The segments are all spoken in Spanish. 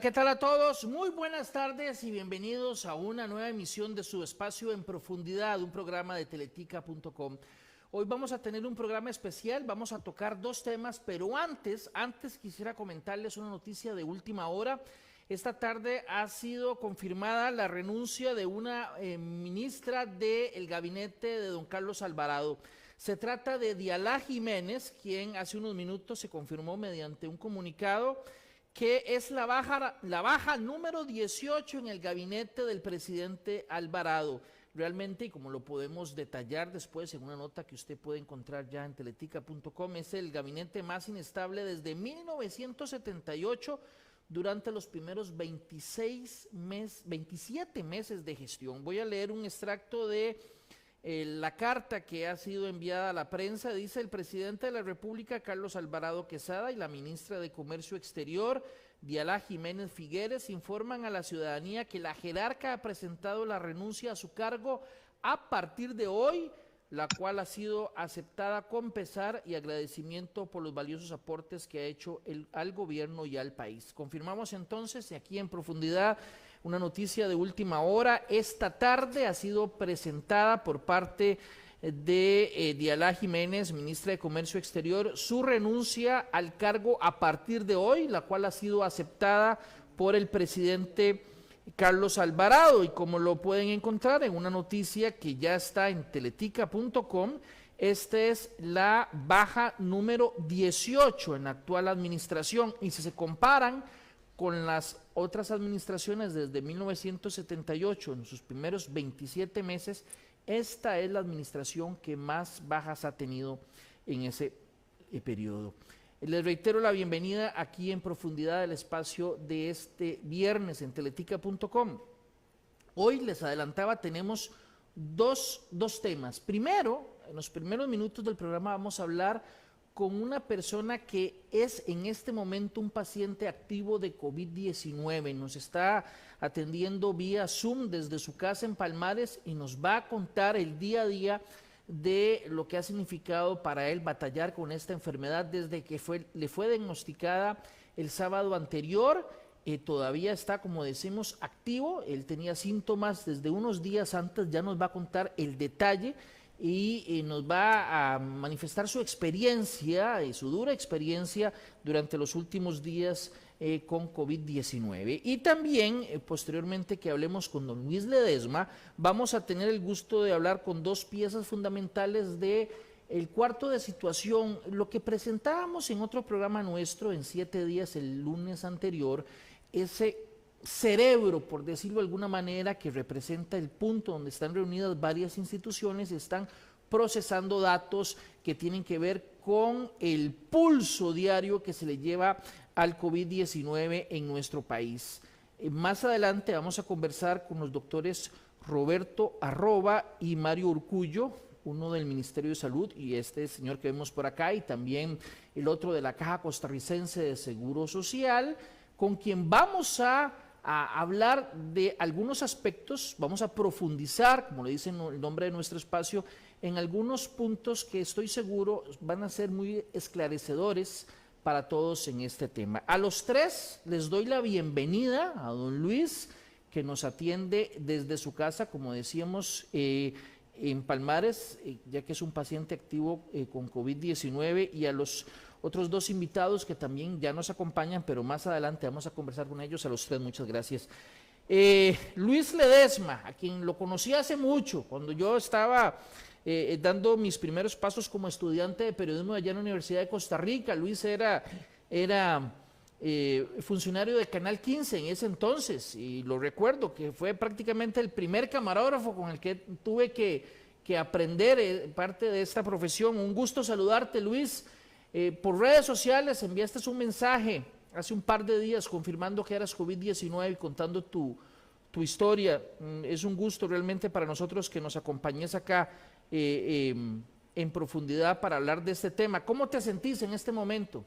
¿qué tal a todos? Muy buenas tardes y bienvenidos a una nueva emisión de su espacio En Profundidad, un programa de teletica.com. Hoy vamos a tener un programa especial, vamos a tocar dos temas, pero antes quisiera comentarles una noticia de última hora. Esta tarde ha sido confirmada la renuncia de una ministra del gabinete de don Carlos Alvarado. Se trata de Dialá Jiménez, quien hace unos minutos se confirmó mediante un comunicado que es la baja número 18 en el gabinete del presidente Alvarado. Realmente, y como lo podemos detallar después en una nota que usted puede encontrar ya en teletica.com, es el gabinete más inestable desde 1978 durante los primeros 27 meses de gestión. Voy a leer un extracto de la carta que ha sido enviada a la prensa. Dice: el presidente de la República, Carlos Alvarado Quesada, y la ministra de Comercio Exterior, Dialá Jiménez Figueres, informan a la ciudadanía que la jerarca ha presentado la renuncia a su cargo a partir de hoy, la cual ha sido aceptada con pesar y agradecimiento por los valiosos aportes que ha hecho al gobierno y al país. Confirmamos entonces, y aquí en profundidad, una noticia de última hora. Esta tarde ha sido presentada por parte de Dialá Jiménez, ministra de Comercio Exterior, su renuncia al cargo a partir de hoy, la cual ha sido aceptada por el presidente Carlos Alvarado, y como lo pueden encontrar en una noticia que ya está en teletica.com, esta es la baja número 18 en la actual administración, y si se comparan con las otras administraciones desde 1978, en sus primeros 27 meses, esta es la administración que más bajas ha tenido en ese periodo. Les reitero la bienvenida aquí en profundidad del espacio de este viernes en teletica.com. Hoy les adelantaba, tenemos dos temas. Primero, en los primeros minutos del programa vamos a hablar con una persona que es en este momento un paciente activo de COVID-19. Nos está atendiendo vía Zoom desde su casa en Palmares y nos va a contar el día a día de lo que ha significado para él batallar con esta enfermedad desde que le fue diagnosticada el sábado anterior. Todavía está, como decimos, activo. Él tenía síntomas desde unos días antes, ya nos va a contar el detalle y nos va a manifestar su experiencia, su dura experiencia durante los últimos días con COVID-19. Y también, posteriormente que hablemos con don Luis Ledesma, vamos a tener el gusto de hablar con dos piezas fundamentales de el cuarto de situación, lo que presentábamos en otro programa nuestro en 7 días el lunes anterior, ese cerebro, por decirlo de alguna manera, que representa el punto donde están reunidas varias instituciones y están procesando datos que tienen que ver con el pulso diario que se le lleva al COVID-19 en nuestro país. Más adelante vamos a conversar con los doctores Roberto Arroba y Mario Urcullo, uno del Ministerio de Salud y este señor que vemos por acá, y también el otro de la Caja Costarricense de Seguro Social, con quien vamos a hablar de algunos aspectos, vamos a profundizar, como le dice el nombre de nuestro espacio, en algunos puntos que estoy seguro van a ser muy esclarecedores para todos en este tema. A los tres les doy la bienvenida a don Luis, que nos atiende desde su casa, como decíamos, en Palmares, ya que es un paciente activo con COVID-19, y a los otros dos invitados que también ya nos acompañan, pero más adelante vamos a conversar con ellos. A los tres, muchas gracias. Luis Ledesma, a quien lo conocí hace mucho, cuando yo estaba dando mis primeros pasos como estudiante de periodismo allá en la Universidad de Costa Rica. Luis era funcionario de Canal 15 en ese entonces, y lo recuerdo que fue prácticamente el primer camarógrafo con el que tuve que aprender parte de esta profesión. Un gusto saludarte, Luis. Por redes sociales enviaste un mensaje hace un par de días confirmando que eras COVID-19 y contando tu historia. Es un gusto realmente para nosotros que nos acompañes acá en profundidad para hablar de este tema. ¿Cómo te sentís en este momento?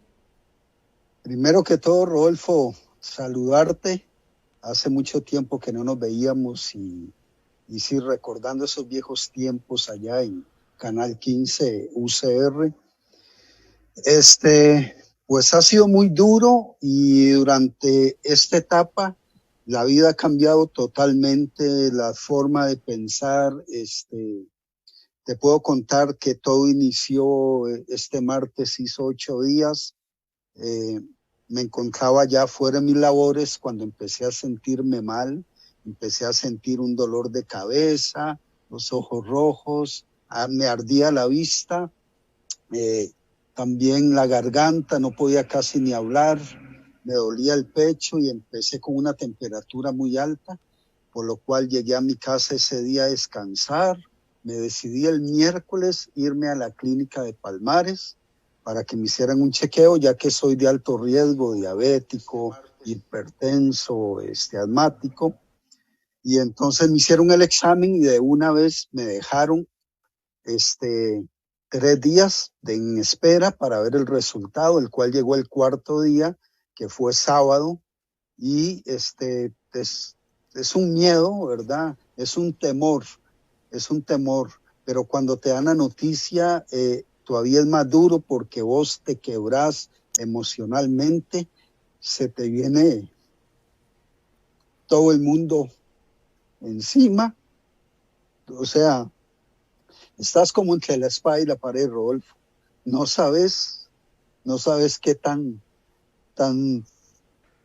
Primero que todo, Rodolfo, saludarte. Hace mucho tiempo que no nos veíamos y sí, recordando esos viejos tiempos allá en Canal 15 UCR. Pues ha sido muy duro y durante esta etapa la vida ha cambiado totalmente, la forma de pensar. Te puedo contar que todo inició este martes, hizo 8 días. Eh, Me encontraba ya fuera de mis labores cuando empecé a sentirme mal, empecé a sentir un dolor de cabeza, los ojos rojos, me ardía la vista, eh, también la garganta, no podía casi ni hablar, me dolía el pecho y empecé con una temperatura muy alta, por lo cual llegué a mi casa ese día a descansar. Me decidí el miércoles irme a la clínica de Palmares para que me hicieran un chequeo, ya que soy de alto riesgo, diabético, hipertenso, asmático. Y entonces me hicieron el examen y de una vez me dejaron 3 días en espera para ver el resultado, el cual llegó el cuarto día, que fue sábado, y es un miedo, ¿verdad? Es un temor, pero cuando te dan la noticia, todavía es más duro porque vos te quebrás emocionalmente, se te viene todo el mundo encima, o sea, estás como entre la espada y la pared, Rodolfo. No sabes, no sabes qué tan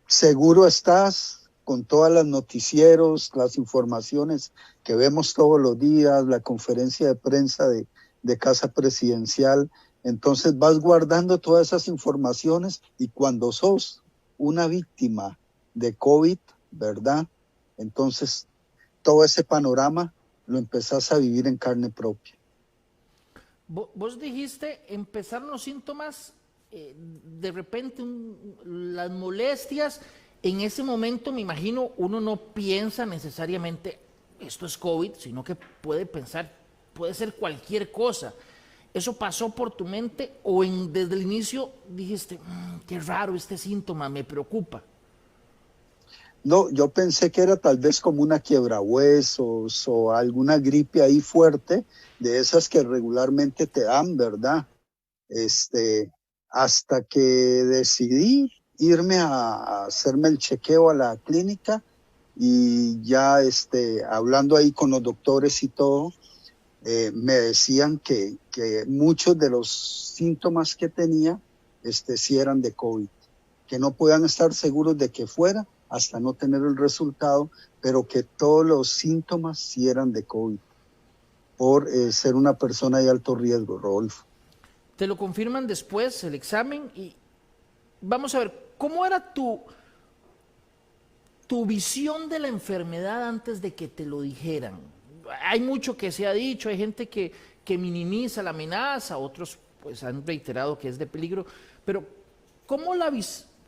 seguro estás con todas las noticieros, las informaciones que vemos todos los días, la conferencia de prensa de Casa Presidencial. Entonces vas guardando todas esas informaciones y cuando sos una víctima de COVID, ¿verdad? Entonces todo ese panorama lo empezás a vivir en carne propia. Vos dijiste, empezaron los síntomas, de repente las molestias. En ese momento, me imagino, uno no piensa necesariamente esto es COVID, sino que puede pensar, puede ser cualquier cosa. ¿Eso pasó por tu mente o desde el inicio dijiste, qué raro este síntoma, me preocupa? No, yo pensé que era tal vez como una quiebrahuesos o alguna gripe ahí fuerte, de esas que regularmente te dan, ¿verdad? Hasta que decidí irme a hacerme el chequeo a la clínica y ya hablando ahí con los doctores y todo, me decían que muchos de los síntomas que tenía sí eran de COVID, que no podían estar seguros de que fuera hasta no tener el resultado, pero que todos los síntomas sí eran de COVID, por ser una persona de alto riesgo, Rodolfo. Te lo confirman después el examen y vamos a ver, ¿cómo era tu visión de la enfermedad antes de que te lo dijeran? Hay mucho que se ha dicho, hay gente que minimiza la amenaza, otros pues han reiterado que es de peligro, pero ¿cómo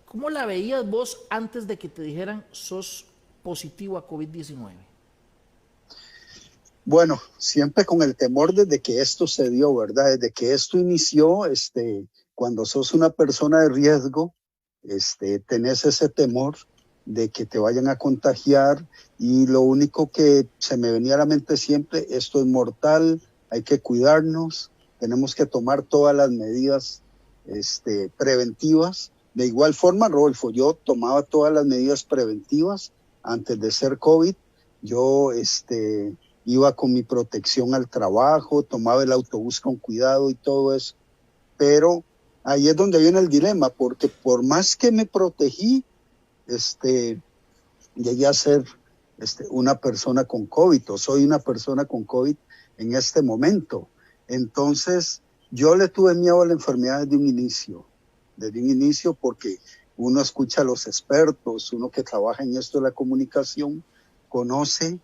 cómo la veías vos antes de que te dijeran sos positivo a COVID-19? Bueno, siempre con el temor desde que esto se dio, ¿verdad? Desde que esto inició, cuando sos una persona de riesgo, tenés ese temor de que te vayan a contagiar y lo único que se me venía a la mente siempre, esto es mortal, hay que cuidarnos, tenemos que tomar todas las medidas preventivas. De igual forma, Rodolfo, yo tomaba todas las medidas preventivas antes de ser COVID. Yo iba con mi protección al trabajo, tomaba el autobús con cuidado y todo eso. Pero ahí es donde viene el dilema, porque por más que me protegí, llegué a ser una persona con COVID, o soy una persona con COVID en este momento. Entonces, yo le tuve miedo a la enfermedad desde un inicio porque uno escucha a los expertos, uno que trabaja en esto de la comunicación, conoce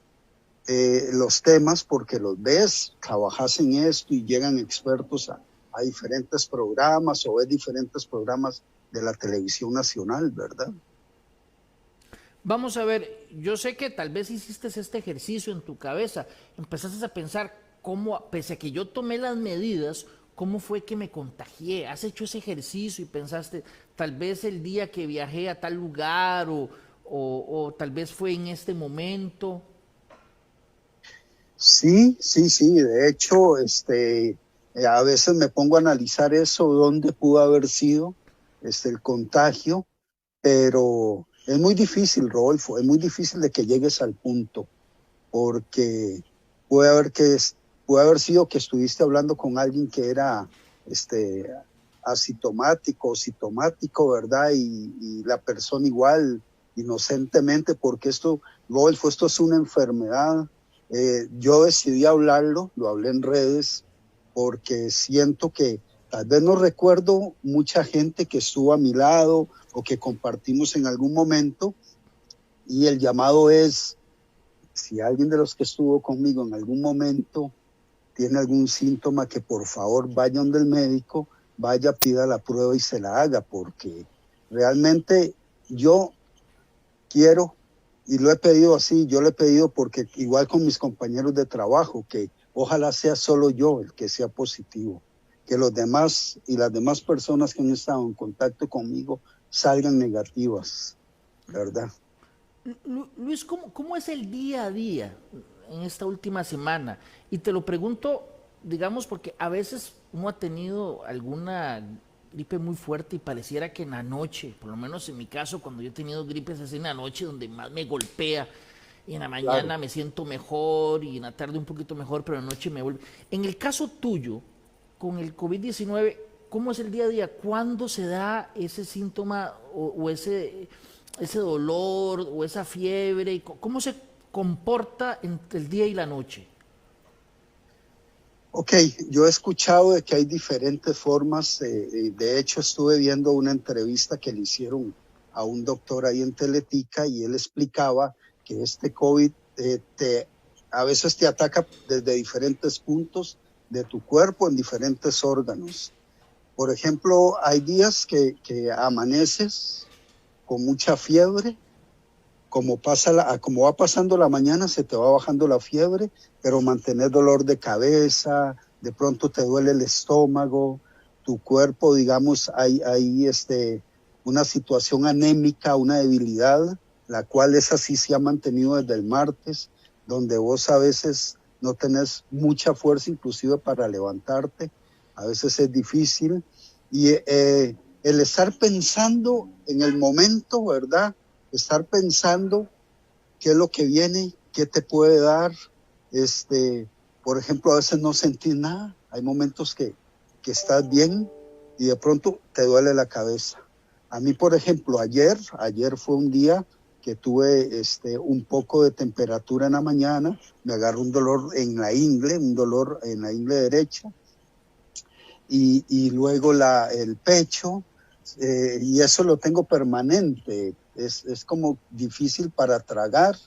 los temas porque los ves, trabajas en esto y llegan expertos a diferentes programas o ves diferentes programas de la televisión nacional, ¿verdad? Vamos a ver, yo sé que tal vez hiciste este ejercicio en tu cabeza, empezaste a pensar cómo, pese a que yo tomé las medidas, cómo fue que me contagié. ¿Has hecho ese ejercicio y pensaste, tal vez el día que viajé a tal lugar o tal vez fue en este momento? Sí, sí, sí. De hecho, a veces me pongo a analizar eso, dónde pudo haber sido. el contagio, pero es muy difícil, Rodolfo, es muy difícil de que llegues al punto, porque puede haber sido que estuviste hablando con alguien que era asintomático o sintomático, ¿verdad? Y la persona igual, inocentemente, porque esto, Rodolfo, esto es una enfermedad. Yo decidí hablarlo, lo hablé en redes, porque siento que tal vez no recuerdo mucha gente que estuvo a mi lado o que compartimos en algún momento, y el llamado es, si alguien de los que estuvo conmigo en algún momento tiene algún síntoma, que por favor vaya donde el médico, vaya, pida la prueba y se la haga, porque realmente yo quiero, y lo he pedido así, yo lo he pedido porque igual con mis compañeros de trabajo, que ojalá sea solo yo el que sea positivo, que los demás y las demás personas que han estado en contacto conmigo salgan negativas, ¿verdad? Luis, ¿cómo es el día a día en esta última semana? Y te lo pregunto, digamos, porque a veces uno ha tenido alguna gripe muy fuerte y pareciera que en la noche, por lo menos en mi caso, cuando yo he tenido gripes es en la noche donde más me golpea, y en la mañana Claro. me siento mejor y en la tarde un poquito mejor, pero en la noche me vuelve. En el caso tuyo, con el COVID-19, ¿cómo es el día a día? ¿Cuándo se da ese síntoma o ese dolor o esa fiebre? ¿Cómo se comporta entre el día y la noche? Ok, yo he escuchado de que hay diferentes formas. De hecho, estuve viendo una entrevista que le hicieron a un doctor ahí en Teletica, y él explicaba que este COVID a veces te ataca desde diferentes puntos de tu cuerpo, en diferentes órganos. Por ejemplo, hay días que amaneces con mucha fiebre. Como va pasando la mañana, se te va bajando la fiebre, pero mantienes dolor de cabeza, de pronto te duele el estómago, tu cuerpo, digamos, hay una situación anémica, una debilidad, la cual esa sí se ha mantenido desde el martes, donde vos a veces no tenés mucha fuerza inclusive para levantarte, a veces es difícil, y el estar pensando en el momento, ¿verdad? Estar pensando qué es lo que viene, qué te puede dar. Por ejemplo, a veces no sentís nada. Hay momentos que estás bien y de pronto te duele la cabeza. A mí, por ejemplo, ayer fue un día que tuve un poco de temperatura en la mañana, me agarró un dolor en la ingle, un dolor en la ingle derecha, y luego el pecho, y eso lo tengo permanente. Es como difícil para tragar.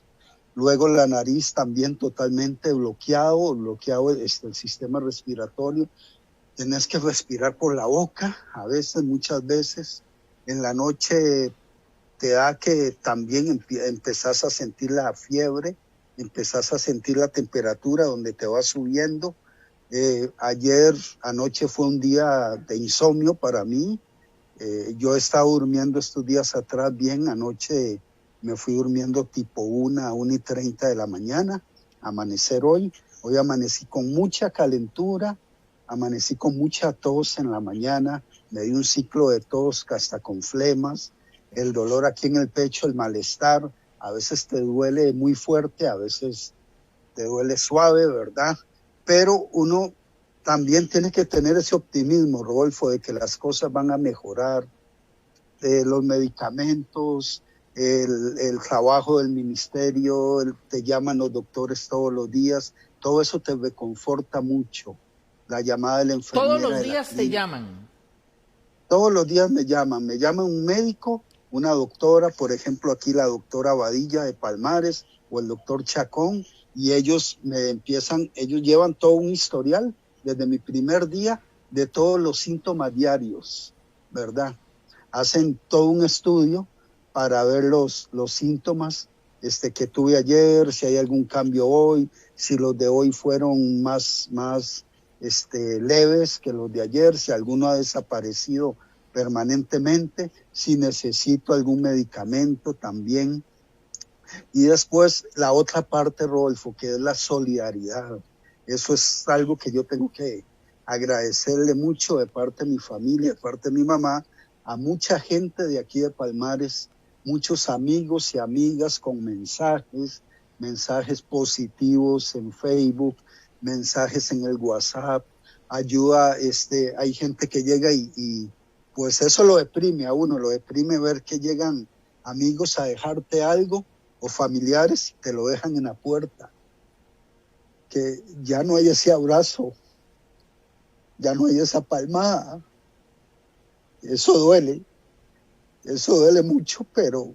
Luego la nariz también totalmente bloqueado el sistema respiratorio. Tenés que respirar por la boca, a veces, muchas veces. En la noche te da que también empezás a sentir la fiebre, empezás a sentir la temperatura donde te va subiendo. Ayer anoche fue un día de insomnio para mí. Yo he estado durmiendo estos días atrás bien. Anoche me fui durmiendo tipo 1:30 de la mañana, amanecer hoy. Hoy amanecí con mucha calentura, amanecí con mucha tos en la mañana, me di un ciclo de tos hasta con flemas, el dolor aquí en el pecho, el malestar, a veces te duele muy fuerte, a veces te duele suave, ¿verdad? Pero uno también tiene que tener ese optimismo, Rodolfo, de que las cosas van a mejorar, de los medicamentos, el trabajo del ministerio, te llaman los doctores todos los días, todo eso te reconforta mucho. La llamada de la Todos enfermera los de la días te clínica. llaman. Todos los días me llama un médico, una doctora, por ejemplo aquí la doctora Badilla de Palmares o el doctor Chacón, y ellos ellos llevan todo un historial desde mi primer día de todos los síntomas diarios, ¿verdad? Hacen todo un estudio para ver los síntomas que tuve ayer, si hay algún cambio hoy, si los de hoy fueron más leves que los de ayer, si alguno ha desaparecido permanentemente, si necesito algún medicamento también. Y después la otra parte, Rodolfo, que es la solidaridad. Eso es algo que yo tengo que agradecerle mucho de parte de mi familia, de parte de mi mamá, a mucha gente de aquí de Palmares, muchos amigos y amigas con mensajes positivos en Facebook, mensajes en el WhatsApp, ayuda, hay gente que llega y pues eso lo deprime a uno, lo deprime ver que llegan amigos a dejarte algo o familiares y te lo dejan en la puerta, que ya no hay ese abrazo, ya no hay esa palmada. Eso duele mucho, pero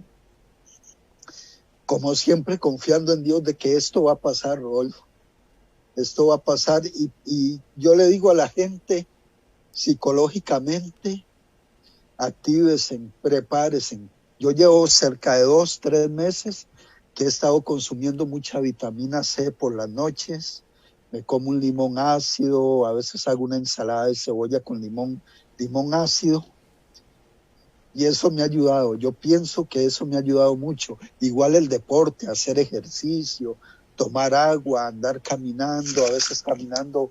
como siempre confiando en Dios de que esto va a pasar, Rodolfo. Esto va a pasar y yo le digo a la gente, psicológicamente, actívense, prepárense. Yo llevo cerca de 2, 3 meses que he estado consumiendo mucha vitamina C por las noches. Me como un limón ácido, a veces hago una ensalada de cebolla con limón ácido. Y eso me ha ayudado. Yo pienso que eso me ha ayudado mucho. Igual el deporte, hacer ejercicio, tomar agua, andar caminando, a veces caminando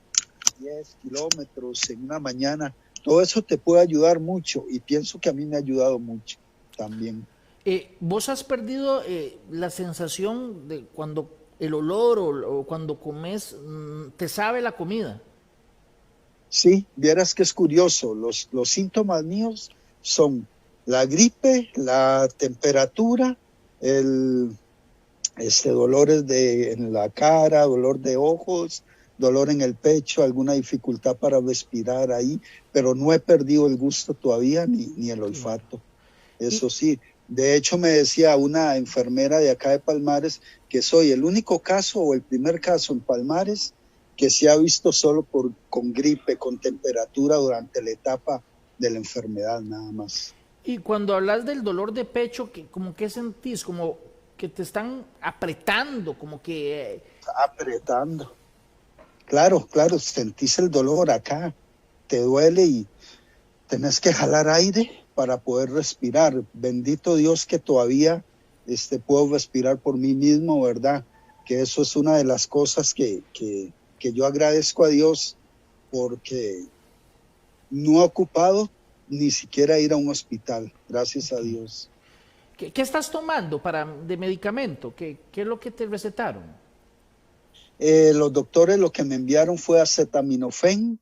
10 kilómetros en una mañana. Todo eso te puede ayudar mucho y pienso que a mí me ha ayudado mucho también. ¿Vos has perdido la sensación de cuando el olor o cuando comes, te sabe la comida? Sí, vieras que es curioso. Los síntomas míos son la gripe, la temperatura, dolores en la cara, dolor de ojos, dolor en el pecho, alguna dificultad para respirar ahí, pero no he perdido el gusto todavía ni el olfato. Eso sí, de hecho me decía una enfermera de acá de Palmares que soy el único caso o el primer caso en Palmares que se ha visto solo con gripe, con temperatura durante la etapa de la enfermedad nada más. Y cuando hablas del dolor de pecho, ¿como qué sentís? Como que te están apretando, como que... Apretando. Claro, sentís el dolor acá, te duele y tenés que jalar aire para poder respirar. Bendito Dios que todavía puedo respirar por mí mismo, ¿verdad? Que eso es una de las cosas que yo agradezco a Dios porque no he ocupado ni siquiera ir a un hospital, gracias a Dios. ¿Qué estás tomando de medicamento? ¿Qué es lo que te recetaron? Los doctores lo que me enviaron fue acetaminofén,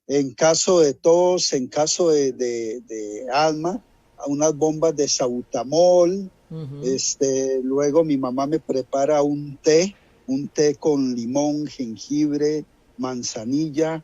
en caso de tos, en caso de asma, unas bombas de salbutamol. Luego mi mamá me prepara un té con limón, jengibre, manzanilla,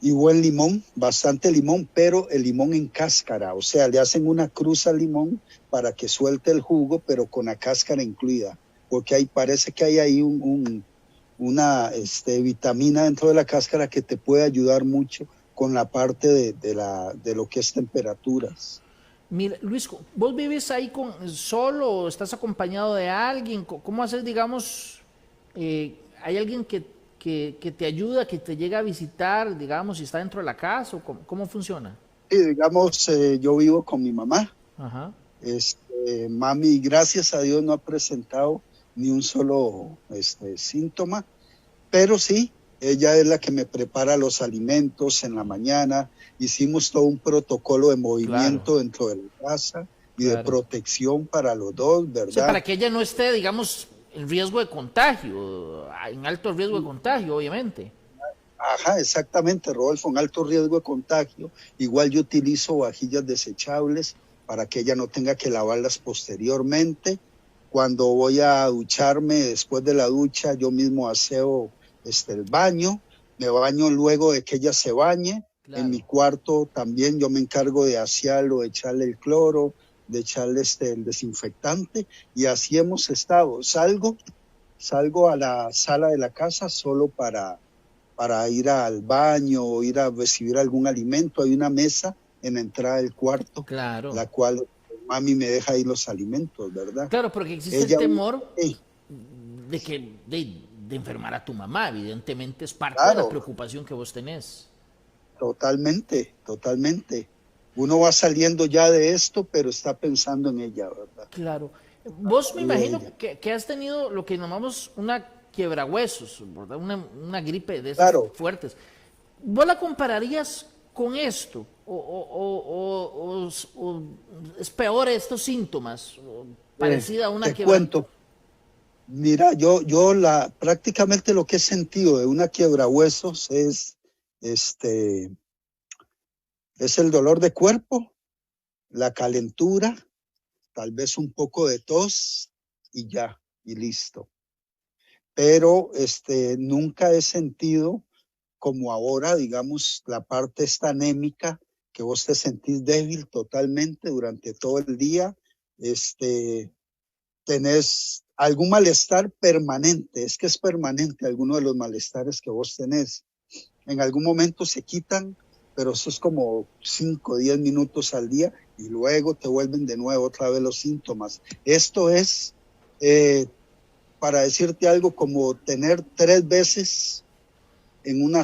y buen limón, bastante limón, pero el limón en cáscara, o sea, le hacen una cruz al limón para que suelte el jugo, pero con la cáscara incluida, porque parece que hay ahí una vitamina dentro de la cáscara que te puede ayudar mucho con la parte de lo que es temperaturas. Mira, Luis, ¿vos vives ahí solo o estás acompañado de alguien? ¿Cómo haces, digamos, hay alguien que te ayuda, que te llega a visitar, digamos, si está dentro de la casa? ¿O cómo funciona? Sí, digamos, yo vivo con mi mamá. Ajá. Mami, gracias a Dios, no ha presentado ni un solo síntoma, pero sí, ella es la que me prepara los alimentos en la mañana. Hicimos todo un protocolo de movimiento dentro de la casa y de protección para los dos, ¿verdad? O sea, para que ella no esté, digamos, en riesgo de contagio, en alto riesgo de contagio, obviamente. Ajá, exactamente, Rodolfo, en alto riesgo de contagio. Igual yo utilizo vajillas desechables para que ella no tenga que lavarlas posteriormente. Cuando voy a ducharme, después de la ducha, yo mismo aseo el baño, me baño luego de que ella se bañe. Claro. En mi cuarto también yo me encargo de asearlo, de echarle el cloro, de echarle el desinfectante, y así hemos estado. Salgo a la sala de la casa solo para ir al baño o ir a recibir algún alimento. Hay una mesa en la entrada del cuarto, claro, la cual mami me deja ahí los alimentos, ¿verdad? Claro, porque existe el temor de enfermar a tu mamá, evidentemente es parte de la preocupación que vos tenés. Totalmente. Uno va saliendo ya de esto, pero está pensando en ella, ¿verdad? Claro. Vos me imagino que has tenido lo que llamamos una quiebrahuesos, ¿verdad? Una gripe de esas fuertes. ¿Vos la compararías con esto? ¿O es peor estos síntomas? ¿Parecida a una Te quebrada? cuento, mira, prácticamente lo que he sentido de una quiebrahuesos este, es el dolor de cuerpo, la calentura, tal vez un poco de tos y ya, y listo. Pero nunca he sentido como ahora, digamos, la parte esta anémica, que vos te sentís débil totalmente durante todo el día, tenés algún malestar permanente, es que es permanente alguno de los malestares que vos tenés. En algún momento se quitan, pero eso es como 5 o 10 minutos al día y luego te vuelven de nuevo otra vez los síntomas. Esto es, para decirte algo, como tener 3 veces en un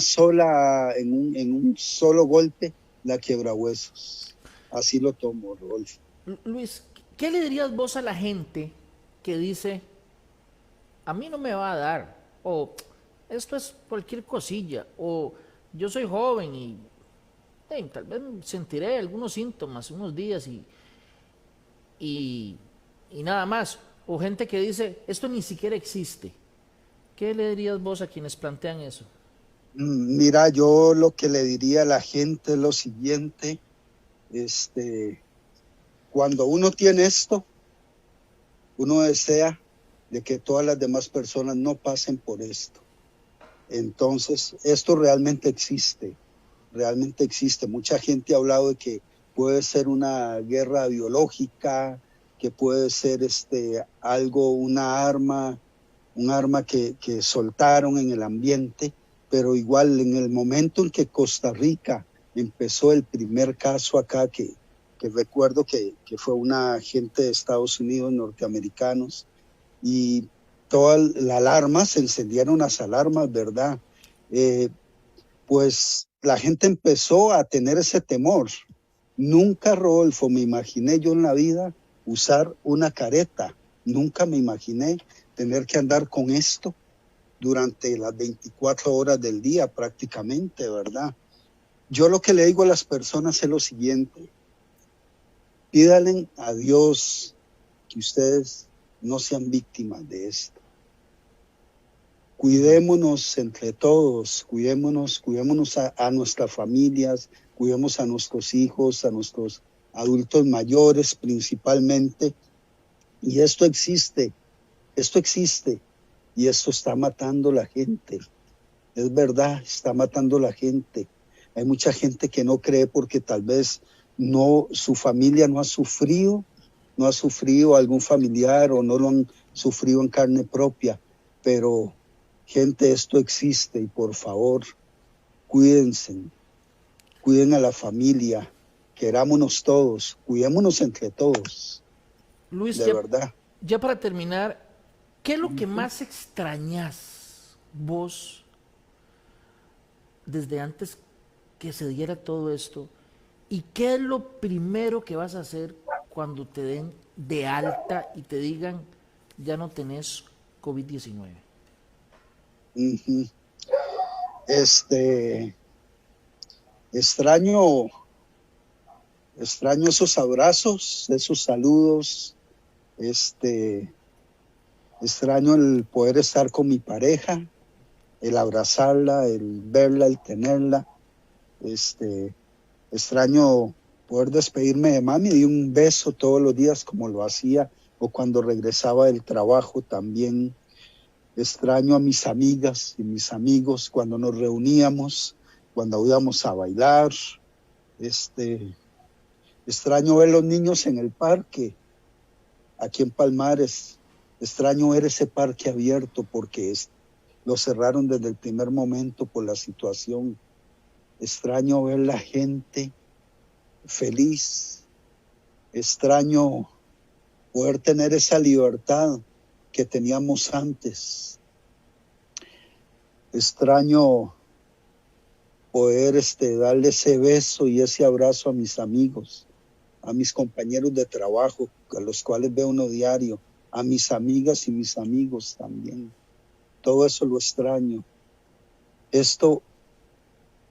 solo golpe la quiebrahuesos. Así lo tomo, Rodolfo. Luis, ¿qué le dirías vos a la gente que dice, a mí no me va a dar, o esto es cualquier cosilla, o yo soy joven y tal vez sentiré algunos síntomas unos días y, y nada más, o gente que dice, esto ni siquiera existe? ¿Qué le dirías vos a quienes plantean eso? Mira, yo lo que le diría a la gente es lo siguiente, cuando uno tiene esto, uno desea de que todas las demás personas no pasen por esto. Entonces, esto realmente existe, realmente existe. Mucha gente ha hablado de que puede ser una guerra biológica, que puede ser algo, un arma que soltaron en el ambiente, pero igual en el momento en que Costa Rica empezó el primer caso acá, que recuerdo que fue una agente de Estados Unidos, norteamericanos, y toda la alarma, se encendieron las alarmas, ¿verdad? Pues la gente empezó a tener ese temor. Nunca, Rodolfo, me imaginé yo en la vida usar una careta. Nunca me imaginé tener que andar con esto durante las 24 horas del día prácticamente, ¿verdad? Yo lo que le digo a las personas es lo siguiente: pídanle a Dios que ustedes no sean víctimas de esto. Cuidémonos entre todos, cuidémonos a nuestras familias, cuidemos a nuestros hijos, a nuestros adultos mayores principalmente. Y esto existe y esto está matando a la gente. Es verdad, está matando a la gente. Hay mucha gente que no cree porque tal vez no, su familia no ha sufrido algún familiar o no lo han sufrido en carne propia, pero gente, esto existe y por favor, cuídense, cuiden a la familia, querámonos todos, cuidémonos entre todos, Luis, de verdad. ya para terminar, ¿qué es lo que más extrañas vos desde antes que se diera todo esto? ¿Y qué es lo primero que vas a hacer cuando te den de alta y te digan ya no tenés COVID-19? Uh-huh. Extraño esos abrazos, esos saludos, extraño el poder estar con mi pareja, el abrazarla, el verla, el tenerla, extraño poder despedirme de mami de un beso todos los días como lo hacía, o cuando regresaba del trabajo también. Extraño a mis amigas y mis amigos cuando nos reuníamos, cuando íbamos a bailar. Extraño ver los niños en el parque, aquí en Palmares. Extraño ver ese parque abierto porque lo cerraron desde el primer momento por la situación. Extraño ver la gente feliz. Extraño poder tener esa libertad que teníamos antes. Extraño poder darle ese beso y ese abrazo a mis amigos, a mis compañeros de trabajo, a los cuales veo uno diario, a mis amigas y mis amigos también. Todo eso lo extraño. Esto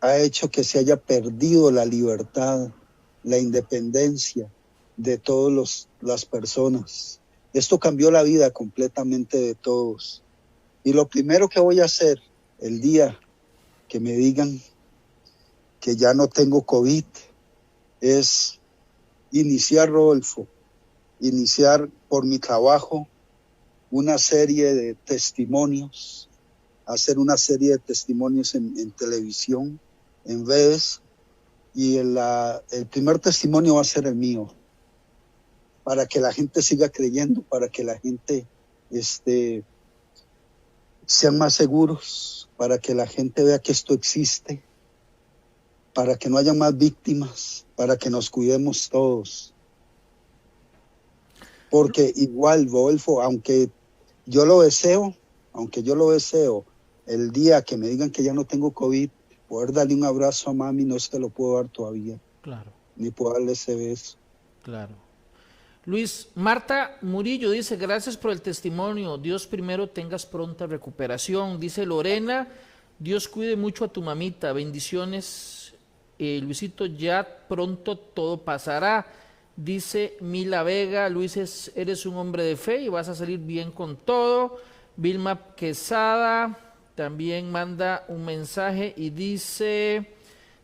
ha hecho que se haya perdido la libertad, la independencia de todas las personas. Esto cambió la vida completamente de todos. Y lo primero que voy a hacer el día que me digan que ya no tengo COVID es iniciar, Rodolfo, iniciar por mi trabajo una serie de testimonios, hacer una serie de testimonios en televisión, en redes, y el primer testimonio va a ser el mío, para que la gente siga creyendo, para que la gente sean más seguros, para que la gente vea que esto existe, para que no haya más víctimas, para que nos cuidemos todos. Porque igual, Rodolfo, aunque yo lo deseo, el día que me digan que ya no tengo COVID, poder darle un abrazo a mami no se lo puedo dar todavía. Claro. Ni puedo darle ese beso. Claro. Luis, Marta Murillo dice, gracias por el testimonio, Dios primero tengas pronta recuperación. Dice Lorena, Dios cuide mucho a tu mamita, bendiciones, Luisito, ya pronto todo pasará. Dice Mila Vega, Luis, eres un hombre de fe y vas a salir bien con todo. Vilma Quesada también manda un mensaje y dice,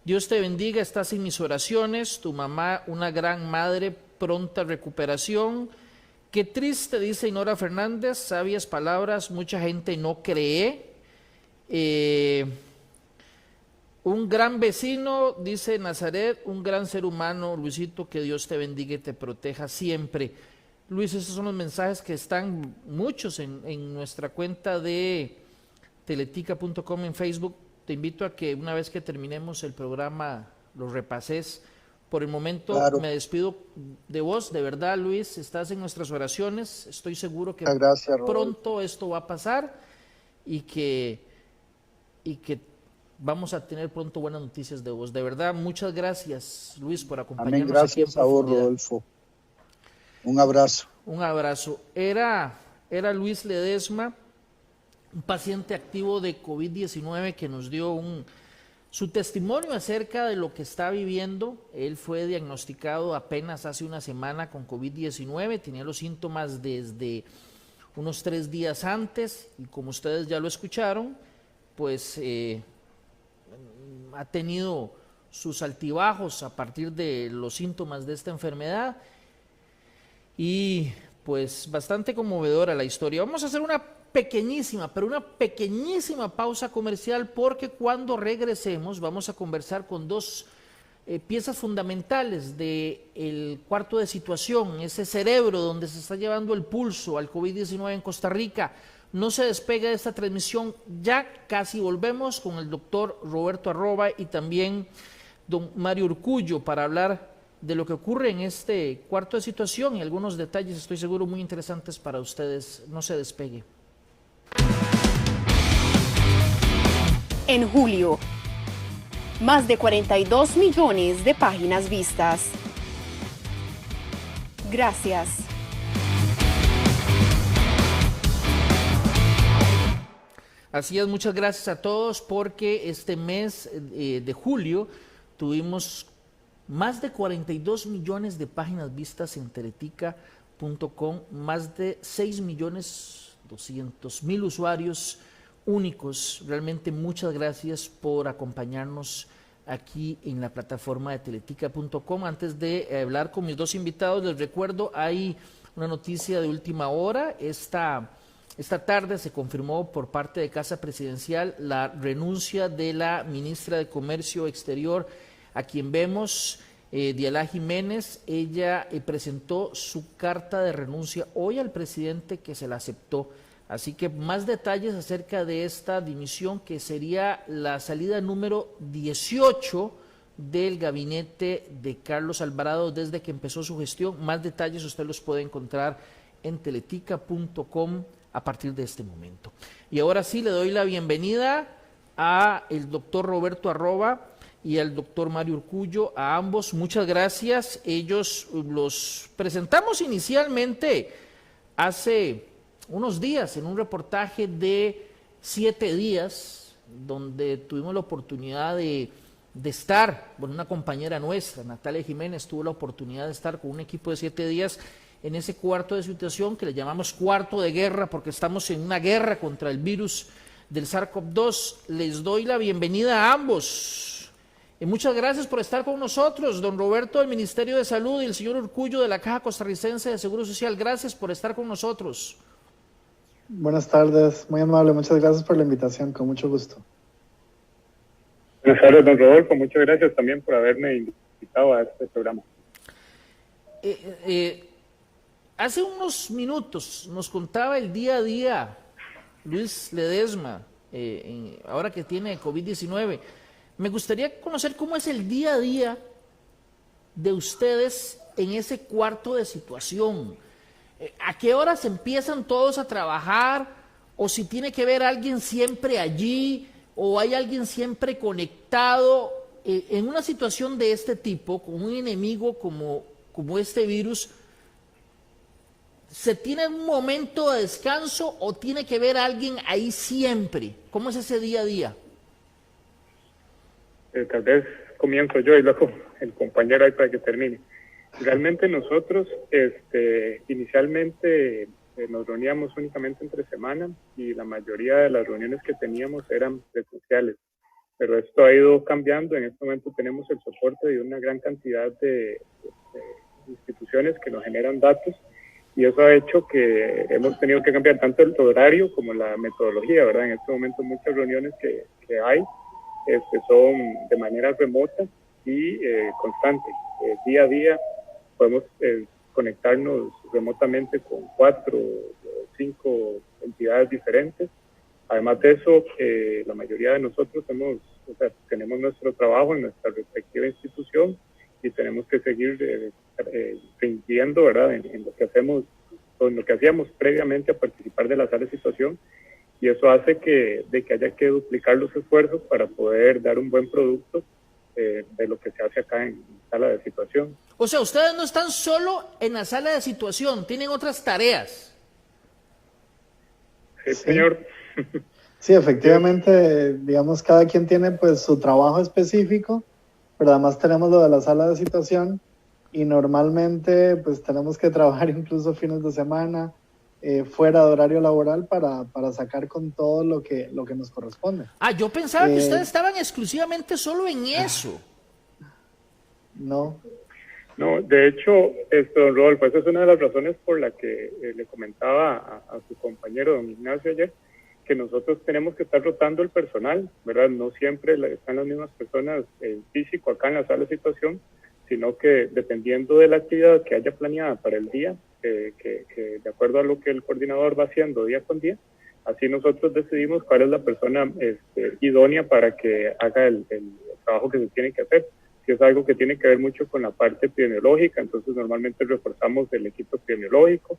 Dios te bendiga, estás en mis oraciones, tu mamá, una gran madre, pronta recuperación. Qué triste, dice Inora Fernández, sabias palabras, mucha gente no cree. Un gran vecino, dice Nazaret, un gran ser humano, Luisito, que Dios te bendiga y te proteja siempre. Luis, esos son los mensajes que están muchos en nuestra cuenta de teletica.com en Facebook. Te invito a que una vez que terminemos el programa los repases. Por el momento claro, me despido de vos, de verdad, Luis, estás en nuestras oraciones, estoy seguro que gracias, pronto esto va a pasar y que vamos a tener pronto buenas noticias de vos. De verdad, muchas gracias, Luis, por acompañarnos. Amén, gracias a vos, Rodolfo. Un abrazo. Un abrazo. Era Luis Ledesma, un paciente activo de COVID-19 que nos dio su testimonio acerca de lo que está viviendo. Él fue diagnosticado apenas hace una semana con COVID-19, tenía los síntomas desde unos 3 días antes y como ustedes ya lo escucharon, pues ha tenido sus altibajos a partir de los síntomas de esta enfermedad y pues bastante conmovedora la historia. Vamos a hacer una pequeñísima pausa comercial porque cuando regresemos vamos a conversar con dos piezas fundamentales del cuarto de situación, ese cerebro donde se está llevando el pulso al COVID-19 en Costa Rica. No se despegue de esta transmisión, ya casi volvemos con el doctor Roberto Arroba y también don Mario Urcullo para hablar de lo que ocurre en este cuarto de situación y algunos detalles, estoy seguro, muy interesantes para ustedes. No se despegue. En julio, más de 42 millones de páginas vistas. Gracias. Así es, muchas gracias a todos porque este mes de julio tuvimos más de 42 millones de páginas vistas en teletica.com, más de 6.200.000 usuarios únicos. Realmente muchas gracias por acompañarnos aquí en la plataforma de teletica.com. Antes de hablar con mis dos invitados, les recuerdo, hay una noticia de última hora. Esta tarde se confirmó por parte de Casa Presidencial la renuncia de la ministra de Comercio Exterior, a quien vemos, Dialá Jiménez. Ella presentó su carta de renuncia hoy al presidente, que se la aceptó. Así que más detalles acerca de esta dimisión, que sería la salida número 18 del gabinete de Carlos Alvarado desde que empezó su gestión. Más detalles usted los puede encontrar en teletica.com a partir de este momento. Y ahora sí le doy la bienvenida a el doctor Roberto Arroba y al doctor Mario Urcullo, a ambos. Muchas gracias. Ellos los presentamos inicialmente hace unos días en un reportaje de 7 días, donde tuvimos la oportunidad de de estar, bueno, una compañera nuestra, Natalia Jiménez, tuvo la oportunidad de estar con un equipo de 7 días en ese cuarto de situación que le llamamos cuarto de guerra porque estamos en una guerra contra el virus del SARS-CoV-2. Les doy la bienvenida a ambos. Y muchas gracias por estar con nosotros, don Roberto del Ministerio de Salud y el señor Urcullo de la Caja Costarricense de Seguro Social. Gracias por estar con nosotros. Buenas tardes, muy amable, muchas gracias por la invitación, con mucho gusto. Buenas tardes, don Rodolfo, muchas gracias también por haberme invitado a este programa. Hace unos minutos nos contaba el día a día Luis Ledesma, ahora que tiene COVID-19. Me gustaría conocer cómo es el día a día de ustedes en ese cuarto de situación. ¿A qué horas empiezan todos a trabajar? ¿O si tiene que ver alguien siempre allí? ¿O hay alguien siempre conectado? En una situación de este tipo, con un enemigo como este virus, ¿se tiene un momento de descanso o tiene que ver alguien ahí siempre? ¿Cómo es ese día a día? Tal vez comienzo yo y luego el compañero ahí para que termine. Realmente nosotros inicialmente nos reuníamos únicamente entre semana y la mayoría de las reuniones que teníamos eran presenciales, pero esto ha ido cambiando. En este momento tenemos el soporte de una gran cantidad de instituciones que nos generan datos y eso ha hecho que hemos tenido que cambiar tanto el horario como la metodología, ¿verdad? En este momento muchas reuniones que hay son de manera remota y constante. Día a día podemos conectarnos remotamente con 4 o 5 entidades diferentes. Además de eso, la mayoría de nosotros tenemos nuestro trabajo en nuestra respectiva institución y tenemos que seguir rindiendo, ¿verdad?, en lo que hacemos, o en lo que hacíamos previamente a participar de la sala de situación. Y eso hace que haya que duplicar los esfuerzos para poder dar un buen producto de lo que se hace acá en sala de situación. O sea, ustedes no están solo en la sala de situación, tienen otras tareas. Sí, señor. Sí, efectivamente, digamos, cada quien tiene pues su trabajo específico, pero además tenemos lo de la sala de situación y normalmente pues tenemos que trabajar incluso fines de semana, fuera de horario laboral para sacar con todo lo que nos corresponde. Yo pensaba que ustedes estaban exclusivamente solo en eso. No, de hecho, don Rodolfo, esa es una de las razones por la que le comentaba a su compañero don Ignacio ayer, que nosotros tenemos que estar rotando el personal, ¿verdad? No siempre están las mismas personas en físico acá en la sala de situación, sino que dependiendo de la actividad que haya planeada para el día, que de acuerdo a lo que el coordinador va haciendo día con día, así nosotros decidimos cuál es la persona idónea para que haga el trabajo que se tiene que hacer. Si es algo que tiene que ver mucho con la parte epidemiológica, entonces normalmente reforzamos el equipo epidemiológico.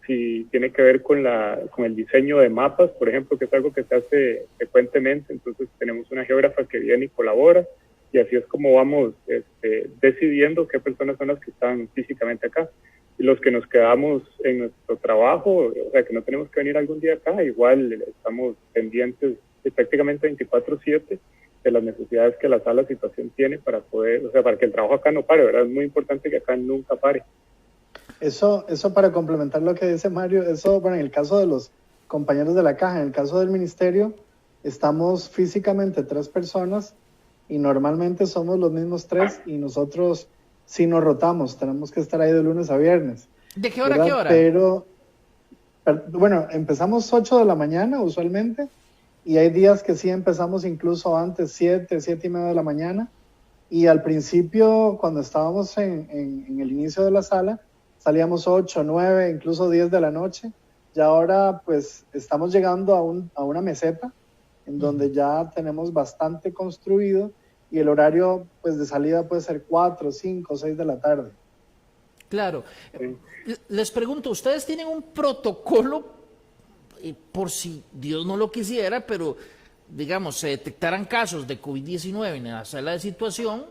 Si tiene que ver con el diseño de mapas, por ejemplo, que es algo que se hace frecuentemente, entonces tenemos una geógrafa que viene y colabora, y así es como vamos decidiendo qué personas son las que están físicamente acá. Y los que nos quedamos en nuestro trabajo, o sea, que no tenemos que venir algún día acá, igual estamos pendientes prácticamente 24/7 de las necesidades que la sala de situación tiene para poder, o sea, para que el trabajo acá no pare, ¿verdad? Es muy importante que acá nunca pare. Eso para complementar lo que dice Mario, bueno, en el caso de los compañeros de la caja, en el caso del ministerio, estamos físicamente 3 personas y normalmente somos los mismos 3 y nosotros sí nos rotamos, tenemos que estar ahí de lunes a viernes. ¿De qué hora ¿verdad? a qué hora? Pero, bueno, empezamos 8 de la mañana usualmente y hay días que sí empezamos incluso antes, 7:30 de la mañana, y al principio cuando estábamos en el inicio de la sala salíamos 8, 9, incluso 10 de la noche, y ahora pues estamos llegando a una meseta en donde ya tenemos bastante construido y el horario pues de salida puede ser 4, 5, 6 de la tarde. Claro. Sí. Les pregunto, ¿ustedes tienen un protocolo por si Dios no lo quisiera, pero digamos, se detectaran casos de COVID-19 en la sala de situación?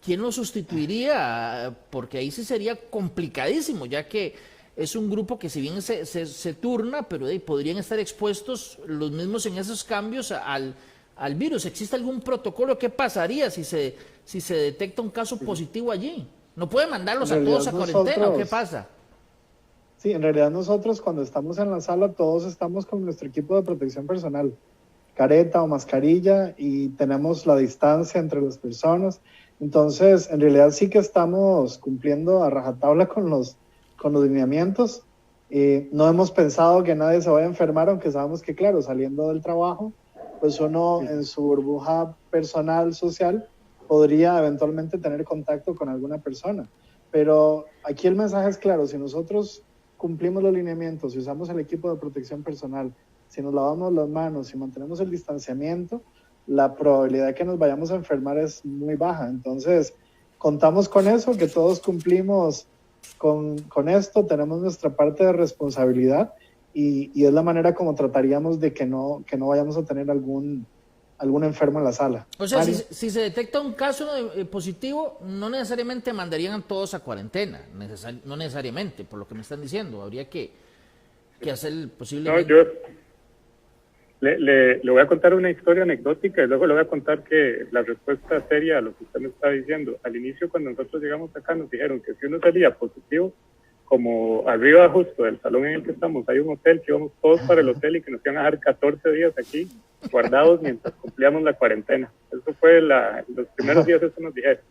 ¿Quién lo sustituiría? Porque ahí sí sería complicadísimo, ya que es un grupo que si bien se turna, pero podrían estar expuestos los mismos en esos cambios al virus. ¿Existe algún protocolo? ¿Qué pasaría si se detecta un caso positivo allí? ¿No puede mandarlos a todos a cuarentena o qué pasa? Sí, en realidad nosotros cuando estamos en la sala todos estamos con nuestro equipo de protección personal, careta o mascarilla, y tenemos la distancia entre las personas. Entonces, en realidad sí que estamos cumpliendo a rajatabla con los lineamientos. No hemos pensado que nadie se vaya a enfermar, aunque sabemos que, claro, saliendo del trabajo, pues uno en su burbuja personal, social, podría eventualmente tener contacto con alguna persona. Pero aquí el mensaje es claro: si nosotros cumplimos los lineamientos, si usamos el equipo de protección personal, si nos lavamos las manos, si mantenemos el distanciamiento, la probabilidad de que nos vayamos a enfermar es muy baja. Entonces, contamos con eso, que todos cumplimos con esto, tenemos nuestra parte de responsabilidad y es la manera como trataríamos de que no vayamos a tener algún enfermo en la sala. O sea, si se detecta un caso positivo, no necesariamente mandarían a todos a cuarentena, no necesariamente, por lo que me están diciendo. Habría que hacer el posible... No, yo le voy a contar una historia anecdótica y luego le voy a contar que la respuesta seria a lo que usted me está diciendo. Al inicio, cuando nosotros llegamos acá, nos dijeron que si uno salía positivo, como arriba justo del salón en el que estamos hay un hotel, que íbamos todos para el hotel y que nos iban a dejar 14 días aquí guardados mientras cumplíamos la cuarentena. Eso fue los primeros días, eso nos dijeron.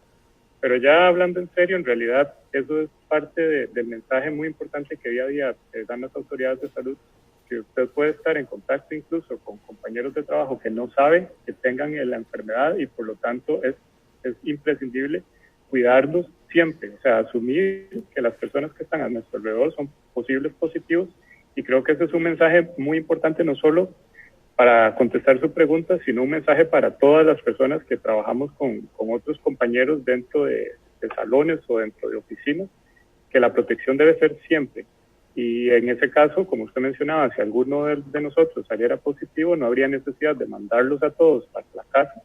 Pero ya hablando en serio, en realidad eso es parte del mensaje muy importante que día a día dan las autoridades de salud, que usted puede estar en contacto incluso con compañeros de trabajo que no saben que tengan la enfermedad y por lo tanto es imprescindible cuidarlos siempre, o sea, asumir que las personas que están a nuestro alrededor son posibles positivos, y creo que ese es un mensaje muy importante, no solo para contestar su pregunta, sino un mensaje para todas las personas que trabajamos con otros compañeros dentro de salones o dentro de oficinas, que la protección debe ser siempre. Y en ese caso, como usted mencionaba, si alguno de nosotros saliera positivo, no habría necesidad de mandarlos a todos para la casa,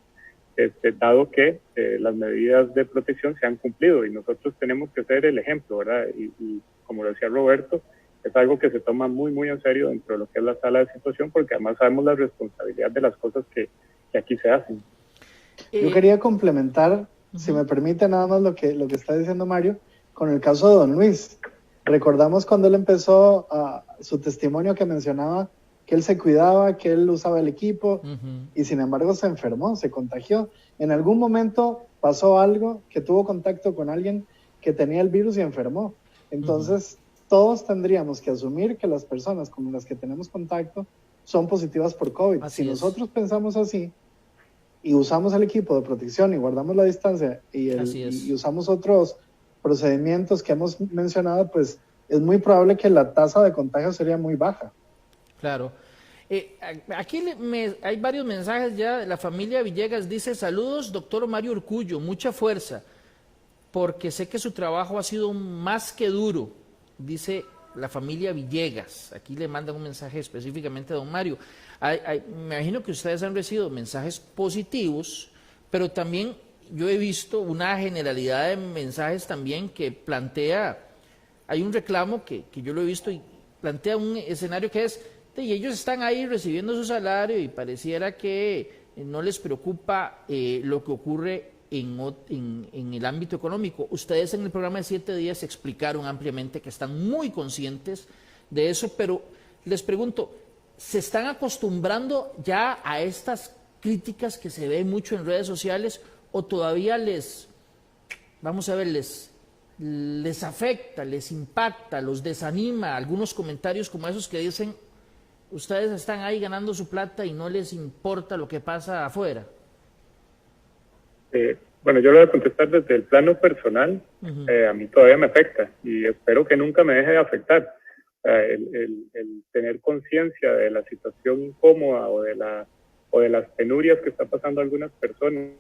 dado que las medidas de protección se han cumplido y nosotros tenemos que ser el ejemplo, ¿verdad? Y como lo decía Roberto, es algo que se toma muy, muy en serio dentro de lo que es la sala de situación, porque además sabemos la responsabilidad de las cosas que aquí se hacen. Yo quería complementar, si me permite, nada más lo que está diciendo Mario, con el caso de don Luis. Recordamos cuando él empezó su testimonio, que mencionaba que él se cuidaba, que él usaba el equipo, y sin embargo se enfermó, se contagió. En algún momento pasó algo, que tuvo contacto con alguien que tenía el virus y enfermó. Entonces, todos tendríamos que asumir que las personas con las que tenemos contacto son positivas por COVID. Si nosotros pensamos así y usamos el equipo de protección y guardamos la distancia y usamos otros procedimientos que hemos mencionado, pues es muy probable que la tasa de contagio sería muy baja. Claro. Aquí hay varios mensajes ya. La familia Villegas dice: saludos, doctor Mario Urcullo, mucha fuerza, porque sé que su trabajo ha sido más que duro, dice la familia Villegas. Aquí le mandan un mensaje específicamente a don Mario. Me imagino que ustedes han recibido mensajes positivos, pero también yo he visto una generalidad de mensajes también que plantea, hay un reclamo que yo lo he visto y plantea un escenario que es, y ellos están ahí recibiendo su salario y pareciera que no les preocupa lo que ocurre en el ámbito económico. Ustedes en el programa de 7 días explicaron ampliamente que están muy conscientes de eso, pero les pregunto, ¿se están acostumbrando ya a estas críticas que se ven mucho en redes sociales o todavía les afecta, les impacta, los desanima algunos comentarios como esos que dicen: ustedes están ahí ganando su plata y no les importa lo que pasa afuera? Bueno, yo lo voy a contestar desde el plano personal. A mí todavía me afecta y espero que nunca me deje de afectar. El tener conciencia de la situación incómoda o de las penurias que están pasando algunas personas.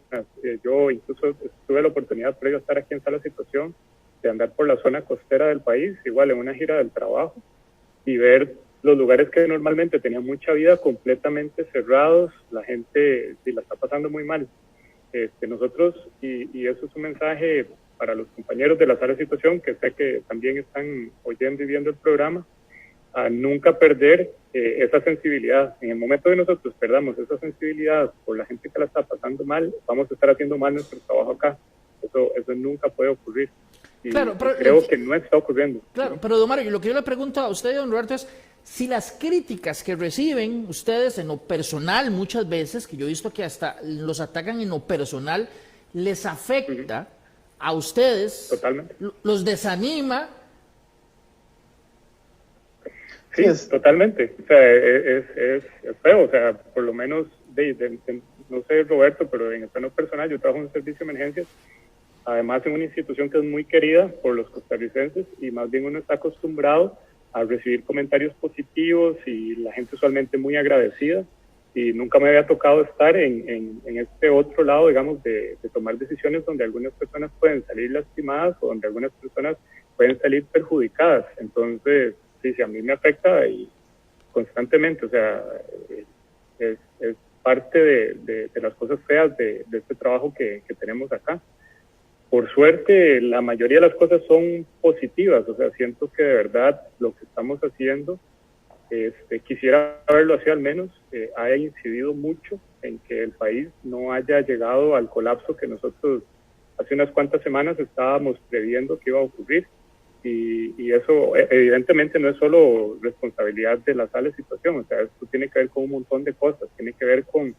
Yo incluso tuve la oportunidad, previo a estar aquí en Sala de Situación, de andar por la zona costera del país, igual en una gira del trabajo, y ver los lugares que normalmente tenían mucha vida completamente cerrados. La gente sí la está pasando muy mal. Nosotros, y eso es un mensaje para los compañeros de la sala de situación, que sé que también están oyendo y viendo el programa, a nunca perder esa sensibilidad. En el momento que nosotros perdamos esa sensibilidad por la gente que la está pasando mal, vamos a estar haciendo mal nuestro trabajo acá. Eso nunca puede ocurrir. Y claro, pero, creo que no está ocurriendo. Claro, pero don Mario, lo que yo le pregunto a usted, don Roberto, es si las críticas que reciben ustedes en lo personal muchas veces, que yo he visto que hasta los atacan en lo personal, les afecta a ustedes, totalmente, los desanima. Sí, totalmente. O sea, es feo. O sea, por lo menos, no sé, Roberto, pero en el plano personal, yo trabajo en un servicio de emergencias, además en una institución que es muy querida por los costarricenses, y más bien uno está acostumbrado a recibir comentarios positivos y la gente usualmente muy agradecida, y nunca me había tocado estar en este otro lado, digamos, de tomar decisiones donde algunas personas pueden salir lastimadas o donde algunas personas pueden salir perjudicadas. Entonces, sí, a mí me afecta y constantemente. O sea, es parte de las cosas feas de este trabajo que tenemos acá. Por suerte, la mayoría de las cosas son positivas. O sea, siento que de verdad lo que estamos haciendo, quisiera verlo así al menos, haya incidido mucho en que el país no haya llegado al colapso que nosotros hace unas cuantas semanas estábamos previendo que iba a ocurrir. Y eso evidentemente no es solo responsabilidad de la sala de situación. O sea, esto tiene que ver con un montón de cosas, tiene que ver con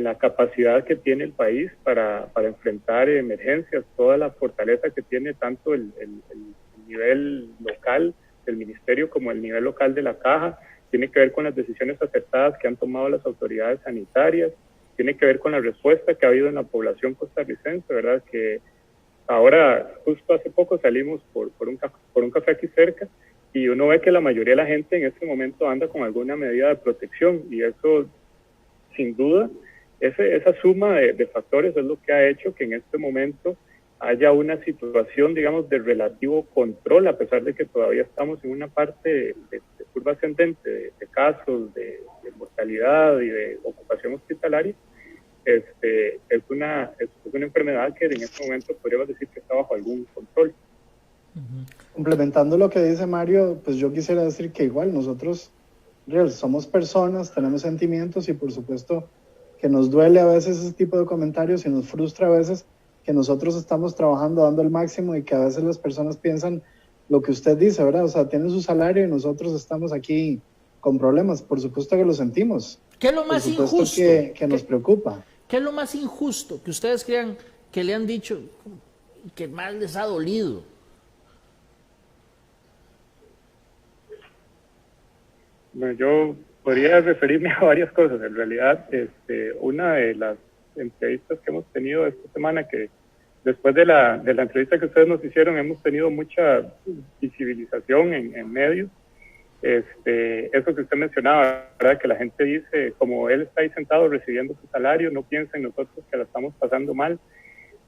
la capacidad que tiene el país para enfrentar emergencias, toda la fortaleza que tiene tanto el nivel local del ministerio como el nivel local de la caja, tiene que ver con las decisiones acertadas que han tomado las autoridades sanitarias, tiene que ver con la respuesta que ha habido en la población costarricense, ¿verdad? Que ahora, justo hace poco salimos por un café aquí cerca y uno ve que la mayoría de la gente en este momento anda con alguna medida de protección, y eso, sin duda, esa suma de factores es lo que ha hecho que en este momento haya una situación, digamos, de relativo control, a pesar de que todavía estamos en una parte de curva ascendente de casos, de mortalidad y de ocupación hospitalaria. Es una enfermedad que en este momento podríamos decir que está bajo algún control. Complementando lo que dice Mario, pues yo quisiera decir que igual nosotros somos personas, tenemos sentimientos, y por supuesto que nos duele a veces ese tipo de comentarios y nos frustra a veces que nosotros estamos trabajando dando el máximo y que a veces las personas piensan lo que usted dice, ¿verdad? O sea, tienen su salario y nosotros estamos aquí con problemas. Por supuesto que lo sentimos. ¿Qué es lo más injusto? Que nos preocupa. ¿Qué es lo más injusto que ustedes crean que le han dicho que más les ha dolido? Bueno, yo podría referirme a varias cosas. En realidad, una de las entrevistas que hemos tenido esta semana, que después de la entrevista que ustedes nos hicieron, hemos tenido mucha visibilización en medios. Eso que usted mencionaba, ¿verdad? Que la gente dice, como él está ahí sentado recibiendo su salario, no piensa en nosotros que la estamos pasando mal.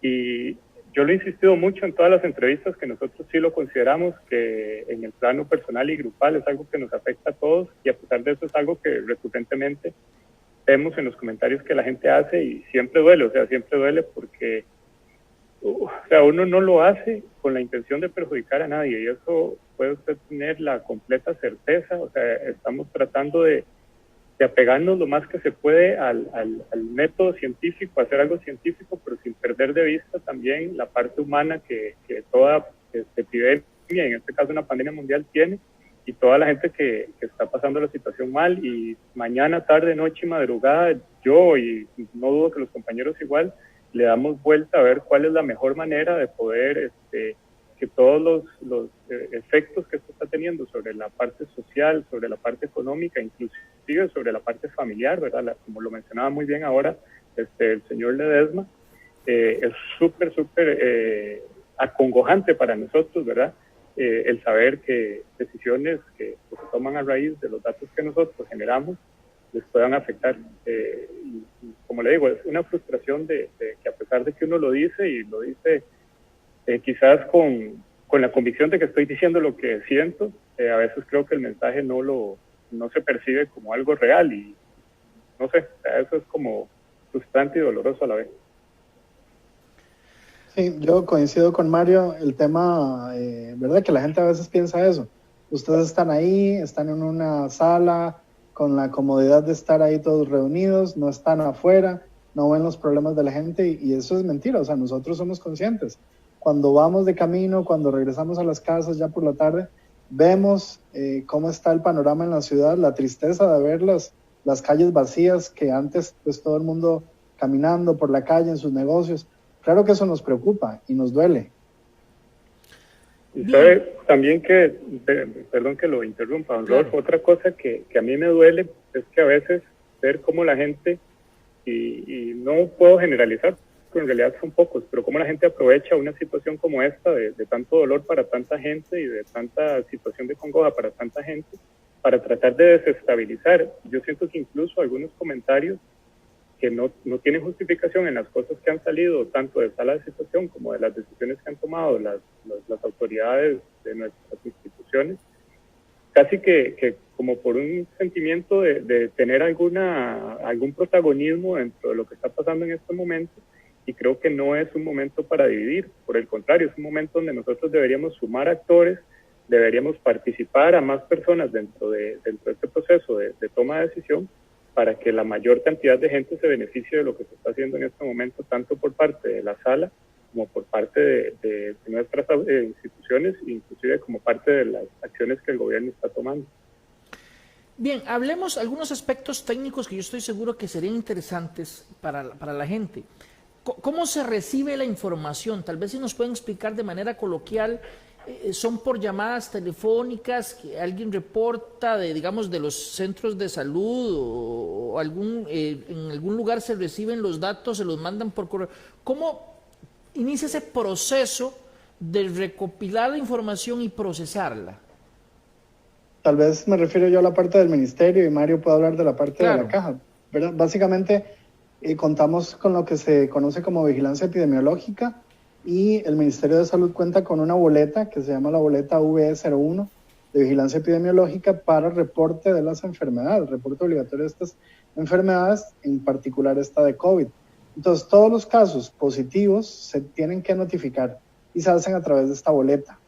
Y yo lo he insistido mucho en todas las entrevistas que nosotros sí lo consideramos, que en el plano personal y grupal es algo que nos afecta a todos, y a pesar de eso es algo que recurrentemente vemos en los comentarios que la gente hace, y siempre duele. O sea, siempre duele porque uno no lo hace con la intención de perjudicar a nadie, y eso puede usted tener la completa certeza. O sea, estamos tratando de apegarnos lo más que se puede al método científico, hacer algo científico, pero sin perder de vista también la parte humana que toda epidemia, en este caso una pandemia mundial, tiene, y toda la gente que está pasando la situación mal. Y mañana, tarde, noche y madrugada, yo, y no dudo que los compañeros igual, le damos vuelta a ver cuál es la mejor manera de poder que todos los efectos que esto está teniendo sobre la parte social, sobre la parte económica, inclusive sobre la parte familiar, ¿verdad? Como lo mencionaba muy bien ahora el señor Ledesma, es súper acongojante para nosotros, ¿verdad? El saber que decisiones que se toman a raíz de los datos que nosotros generamos les puedan afectar. Y como le digo, es una frustración de que a pesar de que uno lo dice, y lo dice quizás con la convicción de que estoy diciendo lo que siento, a veces creo que el mensaje no se percibe como algo real, y no sé, eso es como frustrante y doloroso a la vez. Sí, yo coincido con Mario, el tema, ¿verdad? Que la gente a veces piensa eso. Ustedes están ahí, están en una sala con la comodidad de estar ahí todos reunidos, no están afuera, no ven los problemas de la gente y eso es mentira, o sea, nosotros somos conscientes. Cuando vamos de camino, cuando regresamos a las casas ya por la tarde, vemos cómo está el panorama en la ciudad, la tristeza de ver las calles vacías que antes pues todo el mundo caminando por la calle en sus negocios. Claro que eso nos preocupa y nos duele. Y sabe también que, perdón que lo interrumpa, don Rodolfo, otra cosa que a mí me duele es que a veces ver cómo la gente, y no puedo generalizar, pero en realidad son pocos, pero cómo la gente aprovecha una situación como esta de tanto dolor para tanta gente y de tanta situación de congoja para tanta gente, para tratar de desestabilizar. Yo siento que incluso algunos comentarios que no tienen justificación en las cosas que han salido, tanto de sala de situación como de las decisiones que han tomado las autoridades de nuestras instituciones, casi que como por un sentimiento de tener algún protagonismo dentro de lo que está pasando en este momento, y creo que no es un momento para dividir, por el contrario, es un momento donde nosotros deberíamos sumar actores, deberíamos participar a más personas dentro de este proceso de toma de decisión, para que la mayor cantidad de gente se beneficie de lo que se está haciendo en este momento, tanto por parte de la sala como por parte de nuestras instituciones, inclusive como parte de las acciones que el gobierno está tomando. Bien, hablemos algunos aspectos técnicos que yo estoy seguro que serían interesantes para la gente. ¿Cómo se recibe la información? Tal vez si nos pueden explicar de manera coloquial. ¿Son por llamadas telefónicas que alguien reporta digamos, de los centros de salud o en algún lugar se reciben los datos, se los mandan por correo? ¿Cómo inicia ese proceso de recopilar la información y procesarla? Tal vez me refiero yo a la parte del ministerio y Mario puede hablar de la parte de la caja, ¿verdad? Básicamente contamos con lo que se conoce como vigilancia epidemiológica, y el Ministerio de Salud cuenta con una boleta que se llama la boleta VE01 de vigilancia epidemiológica para reporte de las enfermedades, reporte obligatorio de estas enfermedades, en particular esta de COVID. Entonces, todos los casos positivos se tienen que notificar y se hacen a través de esta boleta.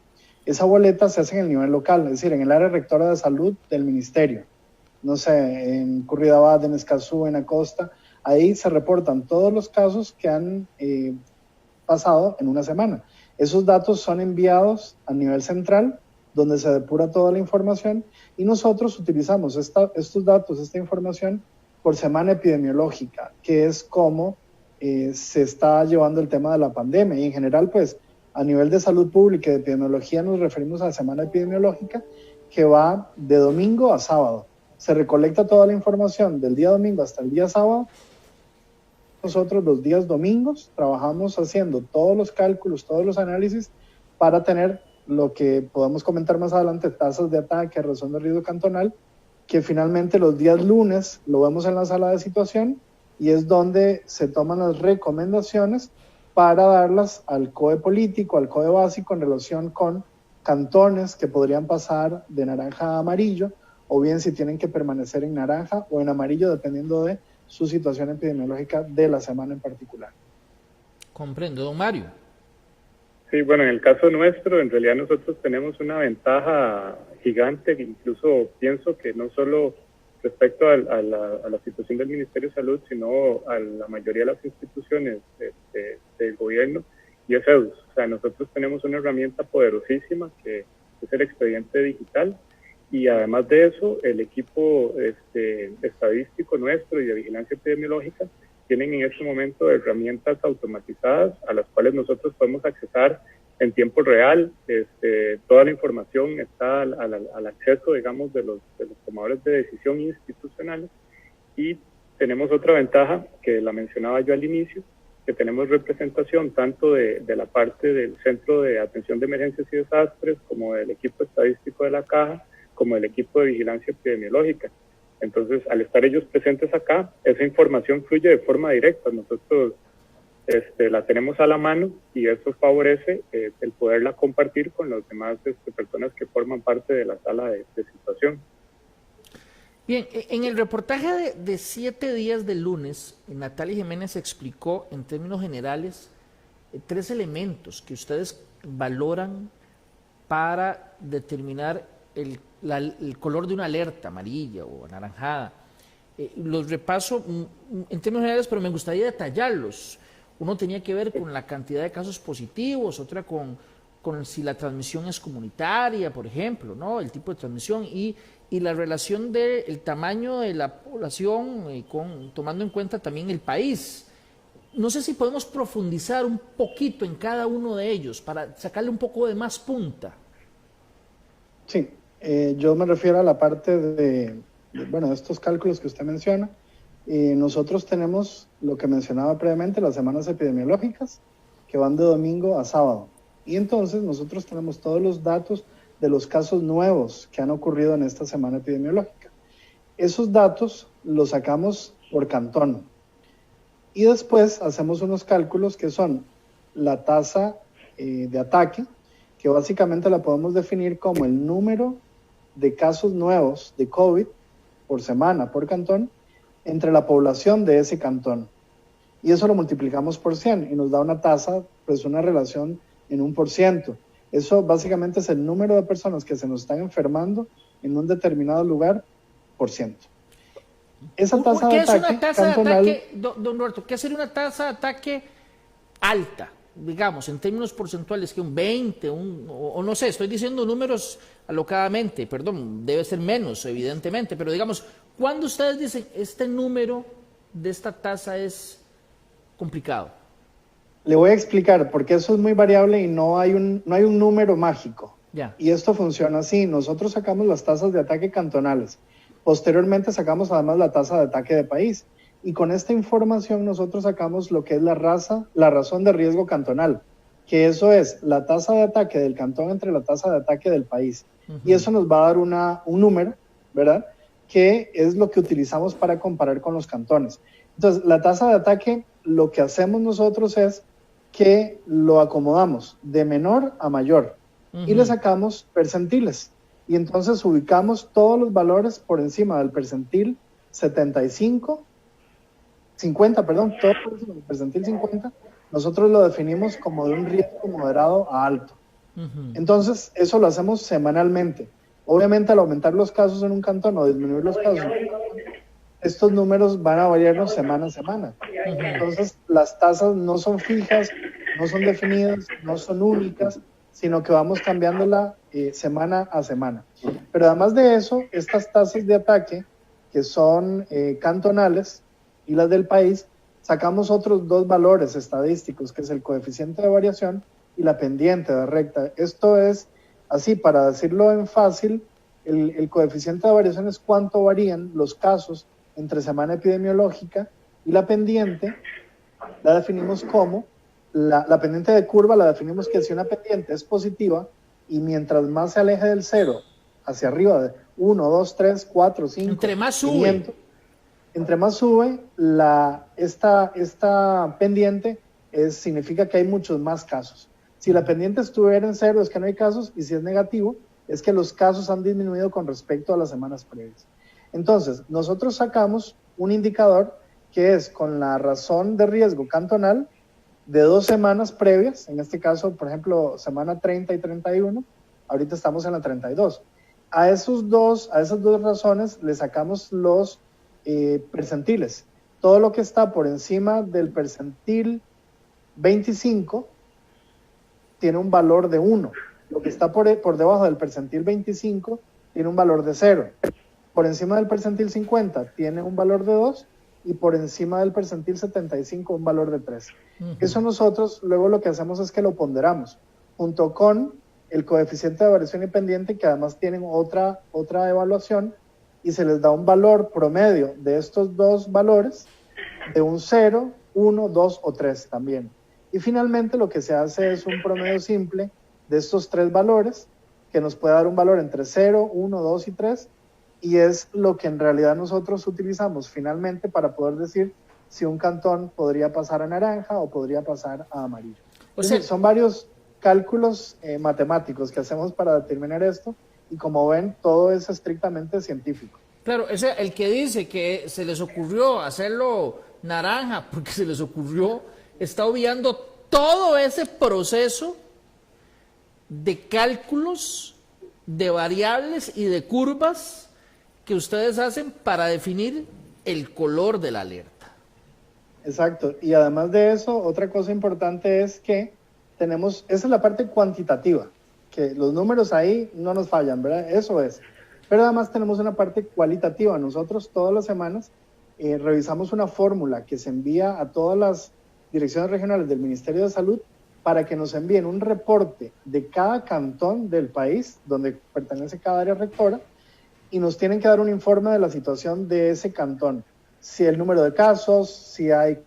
Esa boleta se hace en el nivel local, es decir, en el área rectora de salud del ministerio. No sé, en Curridabat, en Escazú, en Acosta, ahí se reportan todos los casos que han pasado en una semana. Esos datos son enviados a nivel central, donde se depura toda la información, y nosotros utilizamos estos datos, esta información, por semana epidemiológica, que es como se está llevando el tema de la pandemia. Y en general, pues, a nivel de salud pública y de epidemiología nos referimos a la semana epidemiológica, que va de domingo a sábado. Se recolecta toda la información del día domingo hasta el día sábado. Nosotros los días domingos trabajamos haciendo todos los cálculos, todos los análisis para tener lo que podemos comentar más adelante, tasas de ataque, razón de riesgo cantonal, que finalmente los días lunes lo vemos en la sala de situación y es donde se toman las recomendaciones para darlas al COE político, al COE básico en relación con cantones que podrían pasar de naranja a amarillo, o bien si tienen que permanecer en naranja o en amarillo, dependiendo de su situación epidemiológica de la semana en particular. Comprendo, don Mario. Sí, bueno, en el caso nuestro, en realidad nosotros tenemos una ventaja gigante, que incluso pienso que no solo respecto a la situación del Ministerio de Salud, sino a la mayoría de las instituciones del gobierno, y es EDUS. O sea, nosotros tenemos una herramienta poderosísima que es el expediente digital, y además de eso, el equipo estadístico nuestro y de vigilancia epidemiológica tienen en este momento herramientas automatizadas a las cuales nosotros podemos accesar en tiempo real. Toda la información está al acceso, digamos, de los tomadores de decisión institucionales. Y tenemos otra ventaja que la mencionaba yo al inicio, que tenemos representación tanto de la parte del Centro de Atención de Emergencias y Desastres, como del equipo estadístico de la Caja, como del equipo de vigilancia epidemiológica. Entonces, al estar ellos presentes acá, esa información fluye de forma directa. Nosotros la tenemos a la mano y eso favorece el poderla compartir con las demás personas que forman parte de la sala de situación. Bien, en el reportaje de 7 días del lunes, Natalia Jiménez explicó en términos generales tres elementos que ustedes valoran para determinar el color de una alerta amarilla o anaranjada. Los repaso en términos generales, pero me gustaría detallarlos. Uno tenía que ver con la cantidad de casos positivos, otra con si la transmisión es comunitaria, por ejemplo, ¿no? El tipo de transmisión y la relación del tamaño de la población, tomando en cuenta también el país. No sé si podemos profundizar un poquito en cada uno de ellos para sacarle un poco de más punta. Sí, yo me refiero a la parte de estos cálculos que usted menciona. Nosotros tenemos lo que mencionaba previamente, las semanas epidemiológicas, que van de domingo a sábado. Y entonces nosotros tenemos todos los datos de los casos nuevos que han ocurrido en esta semana epidemiológica. Esos datos los sacamos por cantón. Y después hacemos unos cálculos que son la tasa de ataque, que básicamente la podemos definir como el número de casos nuevos de COVID por semana, por cantón, entre la población de ese cantón. Y eso lo multiplicamos por 100 y nos da una tasa, pues una relación en 1%. Eso básicamente es el número de personas que se nos están enfermando en un determinado lugar por ciento. Esa tasa de ataque ¿Qué es una tasa cantonal, de ataque, don Roberto? ¿Qué sería una tasa de ataque alta, digamos, en términos porcentuales, que un 20, o no sé, estoy diciendo números alocadamente, perdón, debe ser menos, evidentemente, pero digamos, ¿cuándo ustedes dicen este número de esta tasa es complicado? Le voy a explicar, porque eso es muy variable y no hay un número mágico. Ya. Y esto funciona así. Nosotros sacamos las tasas de ataque cantonales. Posteriormente sacamos además la tasa de ataque de país. Y con esta información nosotros sacamos lo que es la razón de riesgo cantonal, que eso es la tasa de ataque del cantón entre la tasa de ataque del país. Y eso nos va a dar un número, ¿verdad?, que es lo que utilizamos para comparar con los cantones. Entonces, la tasa de ataque, lo que hacemos nosotros es que lo acomodamos de menor a mayor y le sacamos percentiles. Y entonces ubicamos todos los valores por encima del percentil 50, todo por encima del percentil 50, nosotros lo definimos como de un riesgo moderado a alto. Entonces, eso lo hacemos semanalmente. Obviamente, al aumentar los casos en un cantón o disminuir los casos, estos números van a variarnos semana a semana. Entonces, las tasas no son fijas, no son definidas, no son únicas, sino que vamos cambiándola semana a semana. Pero además de eso, estas tasas de ataque, que son cantonales, y las del país, sacamos otros dos valores estadísticos, que es el coeficiente de variación y la pendiente de recta. Esto es, así, para decirlo en fácil, el coeficiente de variación es cuánto varían los casos entre semana epidemiológica, y la pendiente la definimos como, la pendiente de curva la definimos que si una pendiente es positiva, y mientras más se aleje del cero, hacia arriba, de 1, 2, 3, 4, 5, entre más 500, sube. Entre más sube, esta pendiente significa que hay muchos más casos. Si la pendiente estuviera en cero, es que no hay casos, y si es negativo, es que los casos han disminuido con respecto a las semanas previas. Entonces, nosotros sacamos un indicador que es con la razón de riesgo cantonal de 2 semanas previas, en este caso, por ejemplo, semana 30 y 31, ahorita estamos en la 32. A esas dos razones le sacamos los percentiles. Todo lo que está por encima del percentil 25 tiene un valor de 1. Lo que está por debajo del percentil 25 tiene un valor de 0. Por encima del percentil 50 tiene un valor de 2 y por encima del percentil 75 un valor de 3. Eso nosotros luego lo que hacemos es que lo ponderamos junto con el coeficiente de variación y pendiente, que además tienen otra evaluación, y se les da un valor promedio de estos dos valores de un 0, 1, 2 o 3 también. Y finalmente lo que se hace es un promedio simple de estos 3 valores, que nos puede dar un valor entre 0, 1, 2 y 3, y es lo que en realidad nosotros utilizamos finalmente para poder decir si un cantón podría pasar a naranja o podría pasar a amarillo. Es decir, son varios cálculos matemáticos que hacemos para determinar esto, y como ven, todo es estrictamente científico. Claro, el que dice que se les ocurrió hacerlo naranja porque se les ocurrió, está obviando todo ese proceso de cálculos, de variables y de curvas que ustedes hacen para definir el color de la alerta. Exacto, y además de eso, otra cosa importante es que tenemos, esa es la parte cuantitativa, que los números ahí no nos fallan, ¿verdad? Eso es. Pero además tenemos una parte cualitativa. Nosotros todas las semanas revisamos una fórmula que se envía a todas las direcciones regionales del Ministerio de Salud para que nos envíen un reporte de cada cantón del país donde pertenece cada área rectora y nos tienen que dar un informe de la situación de ese cantón. Si el número de casos, si hay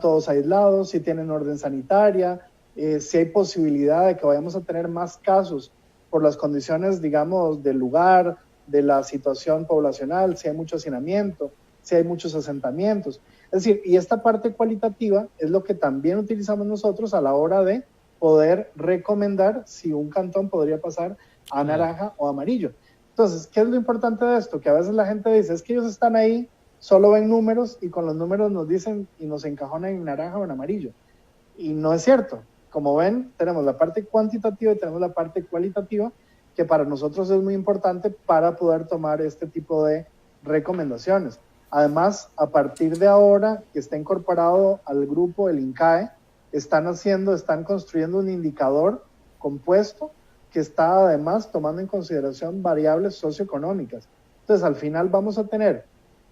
todos aislados, si tienen orden sanitaria, si hay posibilidad de que vayamos a tener más casos por las condiciones, digamos, del lugar, de la situación poblacional, si hay mucho hacinamiento, si hay muchos asentamientos. Es decir, y esta parte cualitativa es lo que también utilizamos nosotros a la hora de poder recomendar si un cantón podría pasar a naranja o amarillo. Entonces, ¿qué es lo importante de esto? Que a veces la gente dice, es que ellos están ahí, solo ven números y con los números nos dicen y nos encajonan en naranja o en amarillo. Y no es cierto. Como ven, tenemos la parte cuantitativa y tenemos la parte cualitativa, que para nosotros es muy importante para poder tomar este tipo de recomendaciones. Además, a partir de ahora que está incorporado al grupo el INCAE, están construyendo un indicador compuesto que está además tomando en consideración variables socioeconómicas. Entonces, al final vamos a tener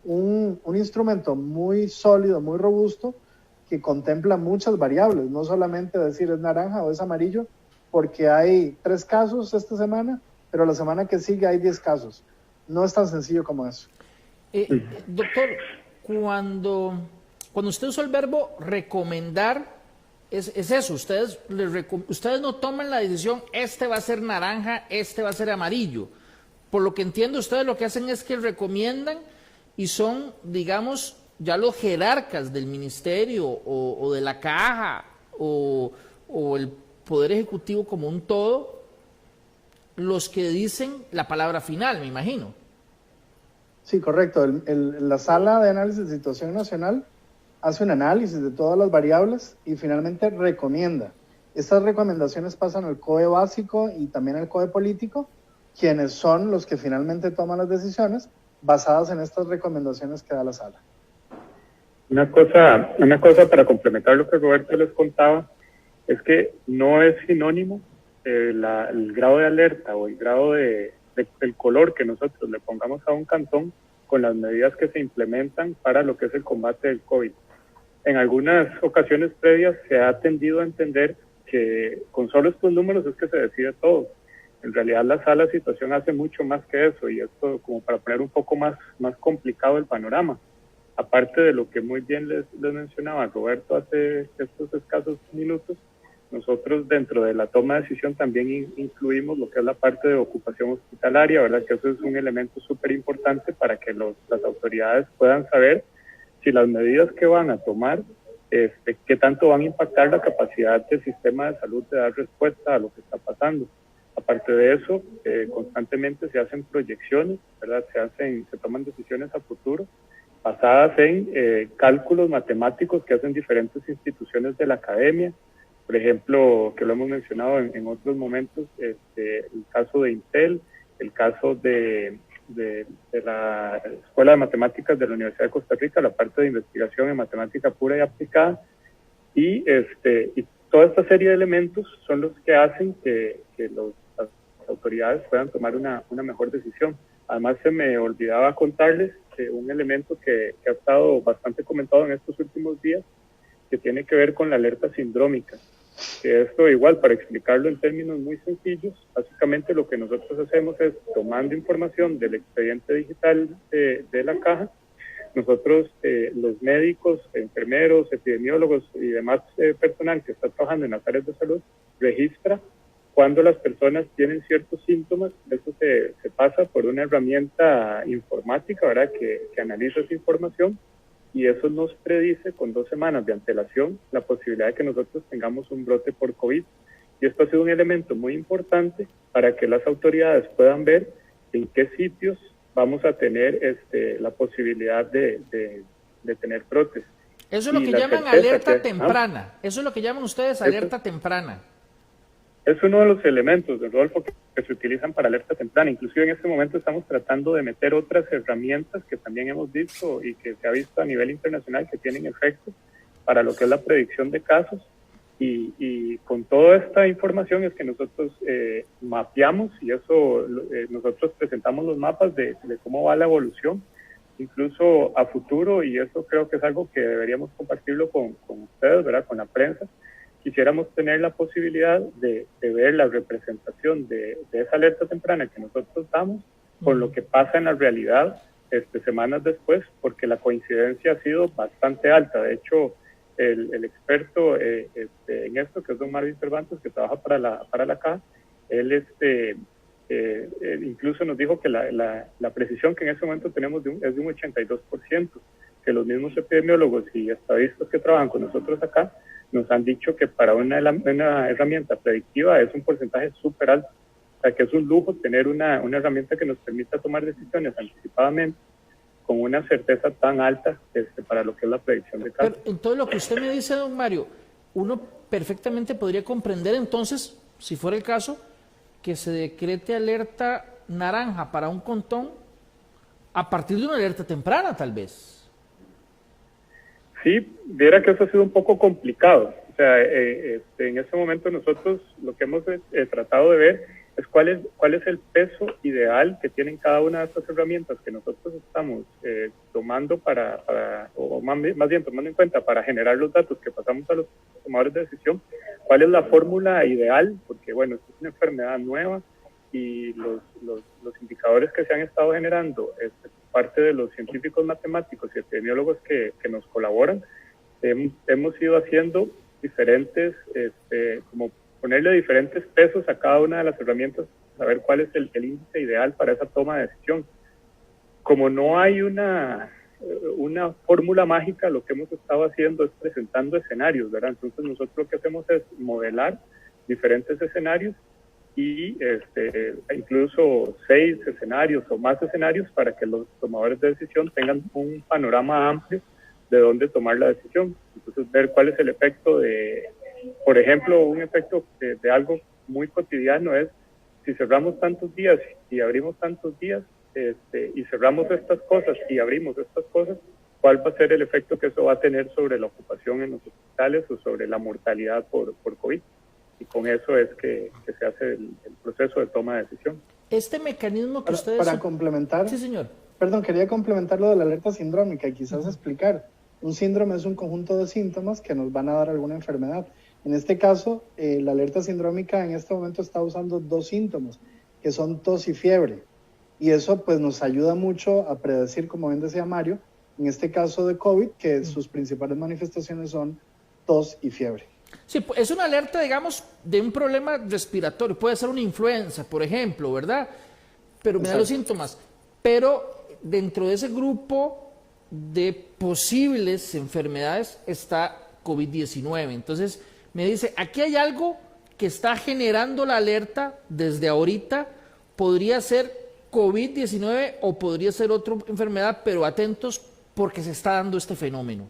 un instrumento muy sólido, muy robusto, que contempla muchas variables, no solamente decir es naranja o es amarillo, porque hay 3 casos esta semana, pero la semana que sigue hay 10 casos. No es tan sencillo como eso. Doctor, cuando usted usa el verbo recomendar, es eso, ustedes no toman la decisión, este va a ser naranja, este va a ser amarillo. Por lo que entiendo, ustedes lo que hacen es que recomiendan y son, digamos, ya los jerarcas del ministerio o de la caja o el Poder Ejecutivo como un todo, los que dicen la palabra final, me imagino. Sí, correcto. La Sala de Análisis de Situación Nacional hace un análisis de todas las variables y finalmente recomienda. Estas recomendaciones pasan al COE básico y también al COE político, quienes son los que finalmente toman las decisiones basadas en estas recomendaciones que da la Sala. Una cosa para complementar lo que Roberto les contaba, es que no es sinónimo el grado de alerta o el grado del color que nosotros le pongamos a un cantón con las medidas que se implementan para lo que es el combate del COVID. En algunas ocasiones previas se ha tendido a entender que con solo estos números es que se decide todo. En realidad la situación hace mucho más que eso, y esto como para poner un poco más complicado el panorama. Aparte de lo que muy bien les mencionaba Roberto hace estos escasos minutos, nosotros dentro de la toma de decisión también incluimos lo que es la parte de ocupación hospitalaria, ¿verdad? Que eso es un elemento súper importante para que las autoridades puedan saber si las medidas que van a tomar, qué tanto van a impactar la capacidad del sistema de salud de dar respuesta a lo que está pasando. Aparte de eso, constantemente se hacen proyecciones, ¿verdad? Se toman decisiones a futuro basadas en cálculos matemáticos que hacen diferentes instituciones de la academia. Por ejemplo, que lo hemos mencionado en otros momentos, el caso de Intel, el caso de la Escuela de Matemáticas de la Universidad de Costa Rica, la parte de investigación en matemática pura y aplicada, y toda esta serie de elementos son los que hacen que las autoridades puedan tomar una mejor decisión. Además, se me olvidaba contarles que un elemento que ha estado bastante comentado en estos últimos días, que tiene que ver con la alerta sindrómica. Que esto igual, para explicarlo en términos muy sencillos, básicamente lo que nosotros hacemos es, tomando información del expediente digital de la caja, nosotros, los médicos, enfermeros, epidemiólogos y demás personal que está trabajando en las áreas de salud, registra cuando las personas tienen ciertos síntomas. Eso se pasa por una herramienta informática, ¿verdad?, que analiza esa información, y eso nos predice con 2 semanas de antelación la posibilidad de que nosotros tengamos un brote por COVID. Y esto ha sido un elemento muy importante para que las autoridades puedan ver en qué sitios vamos a tener la posibilidad de tener brotes. Eso es lo que llaman alerta temprana. Eso es lo que llaman ustedes alerta temprana. Es uno de los elementos, Rodolfo, que se utilizan para alerta temprana. Inclusive en este momento estamos tratando de meter otras herramientas que también hemos visto y que se ha visto a nivel internacional que tienen efecto para lo que es la predicción de casos. Y con toda esta información es que nosotros mapeamos, y eso nosotros presentamos los mapas de cómo va la evolución, incluso a futuro, y eso creo que es algo que deberíamos compartirlo con ustedes, ¿verdad? Con la prensa. Quisiéramos tener la posibilidad de ver la representación de esa alerta temprana que nosotros damos con lo que pasa en la realidad semanas después, porque la coincidencia ha sido bastante alta. De hecho, el experto en esto, que es don Marvin Cervantes, que trabaja para la CAA, él incluso nos dijo que la precisión que en ese momento tenemos es de un 82%, que los mismos epidemiólogos y estadistas que trabajan con nosotros acá nos han dicho que para una herramienta predictiva es un porcentaje súper alto. O sea, que es un lujo tener una herramienta que nos permita tomar decisiones anticipadamente con una certeza tan alta para lo que es la predicción de casos. Pero en todo lo que usted me dice, don Mario, uno perfectamente podría comprender entonces, si fuera el caso, que se decrete alerta naranja para un cantón a partir de una alerta temprana, tal vez. Sí, viera que eso ha sido un poco complicado. O sea, en este momento nosotros lo que hemos tratado de ver es cuál es el peso ideal que tienen cada una de estas herramientas que nosotros estamos tomando o más bien tomando en cuenta para generar los datos que pasamos a los tomadores de decisión. ¿Cuál es la fórmula ideal? Porque, bueno, esto es una enfermedad nueva y los indicadores que se han estado generando, parte de los científicos matemáticos y epidemiólogos que nos colaboran, hemos ido haciendo diferentes, como ponerle diferentes pesos a cada una de las herramientas, saber cuál es el índice ideal para esa toma de decisión. Como no hay una fórmula mágica, lo que hemos estado haciendo es presentando escenarios, ¿verdad? Entonces nosotros lo que hacemos es modelar diferentes escenarios y incluso 6 escenarios o más escenarios para que los tomadores de decisión tengan un panorama amplio de dónde tomar la decisión. Entonces ver cuál es el efecto por ejemplo, un efecto de algo muy cotidiano es si cerramos tantos días y abrimos tantos días y cerramos estas cosas y abrimos estas cosas, ¿cuál va a ser el efecto que eso va a tener sobre la ocupación en los hospitales o sobre la mortalidad por COVID? Y con eso es que se hace el proceso de toma de decisión. Este mecanismo que ustedes... Para complementar... Sí, señor. Perdón, quería complementar lo de la alerta sindrómica y quizás explicar. Un síndrome es un conjunto de síntomas que nos van a dar alguna enfermedad. En este caso, la alerta sindrómica en este momento está usando 2 síntomas, que son tos y fiebre. Y eso pues nos ayuda mucho a predecir, como bien decía Mario, en este caso de COVID, que sus principales manifestaciones son tos y fiebre. Sí, es una alerta, digamos, de un problema respiratorio. Puede ser una influenza, por ejemplo, ¿verdad? Pero me da los síntomas. Pero dentro de ese grupo de posibles enfermedades está COVID-19. Entonces, me dice, aquí hay algo que está generando la alerta desde ahorita. Podría ser COVID-19 o podría ser otra enfermedad, pero atentos porque se está dando este fenómeno.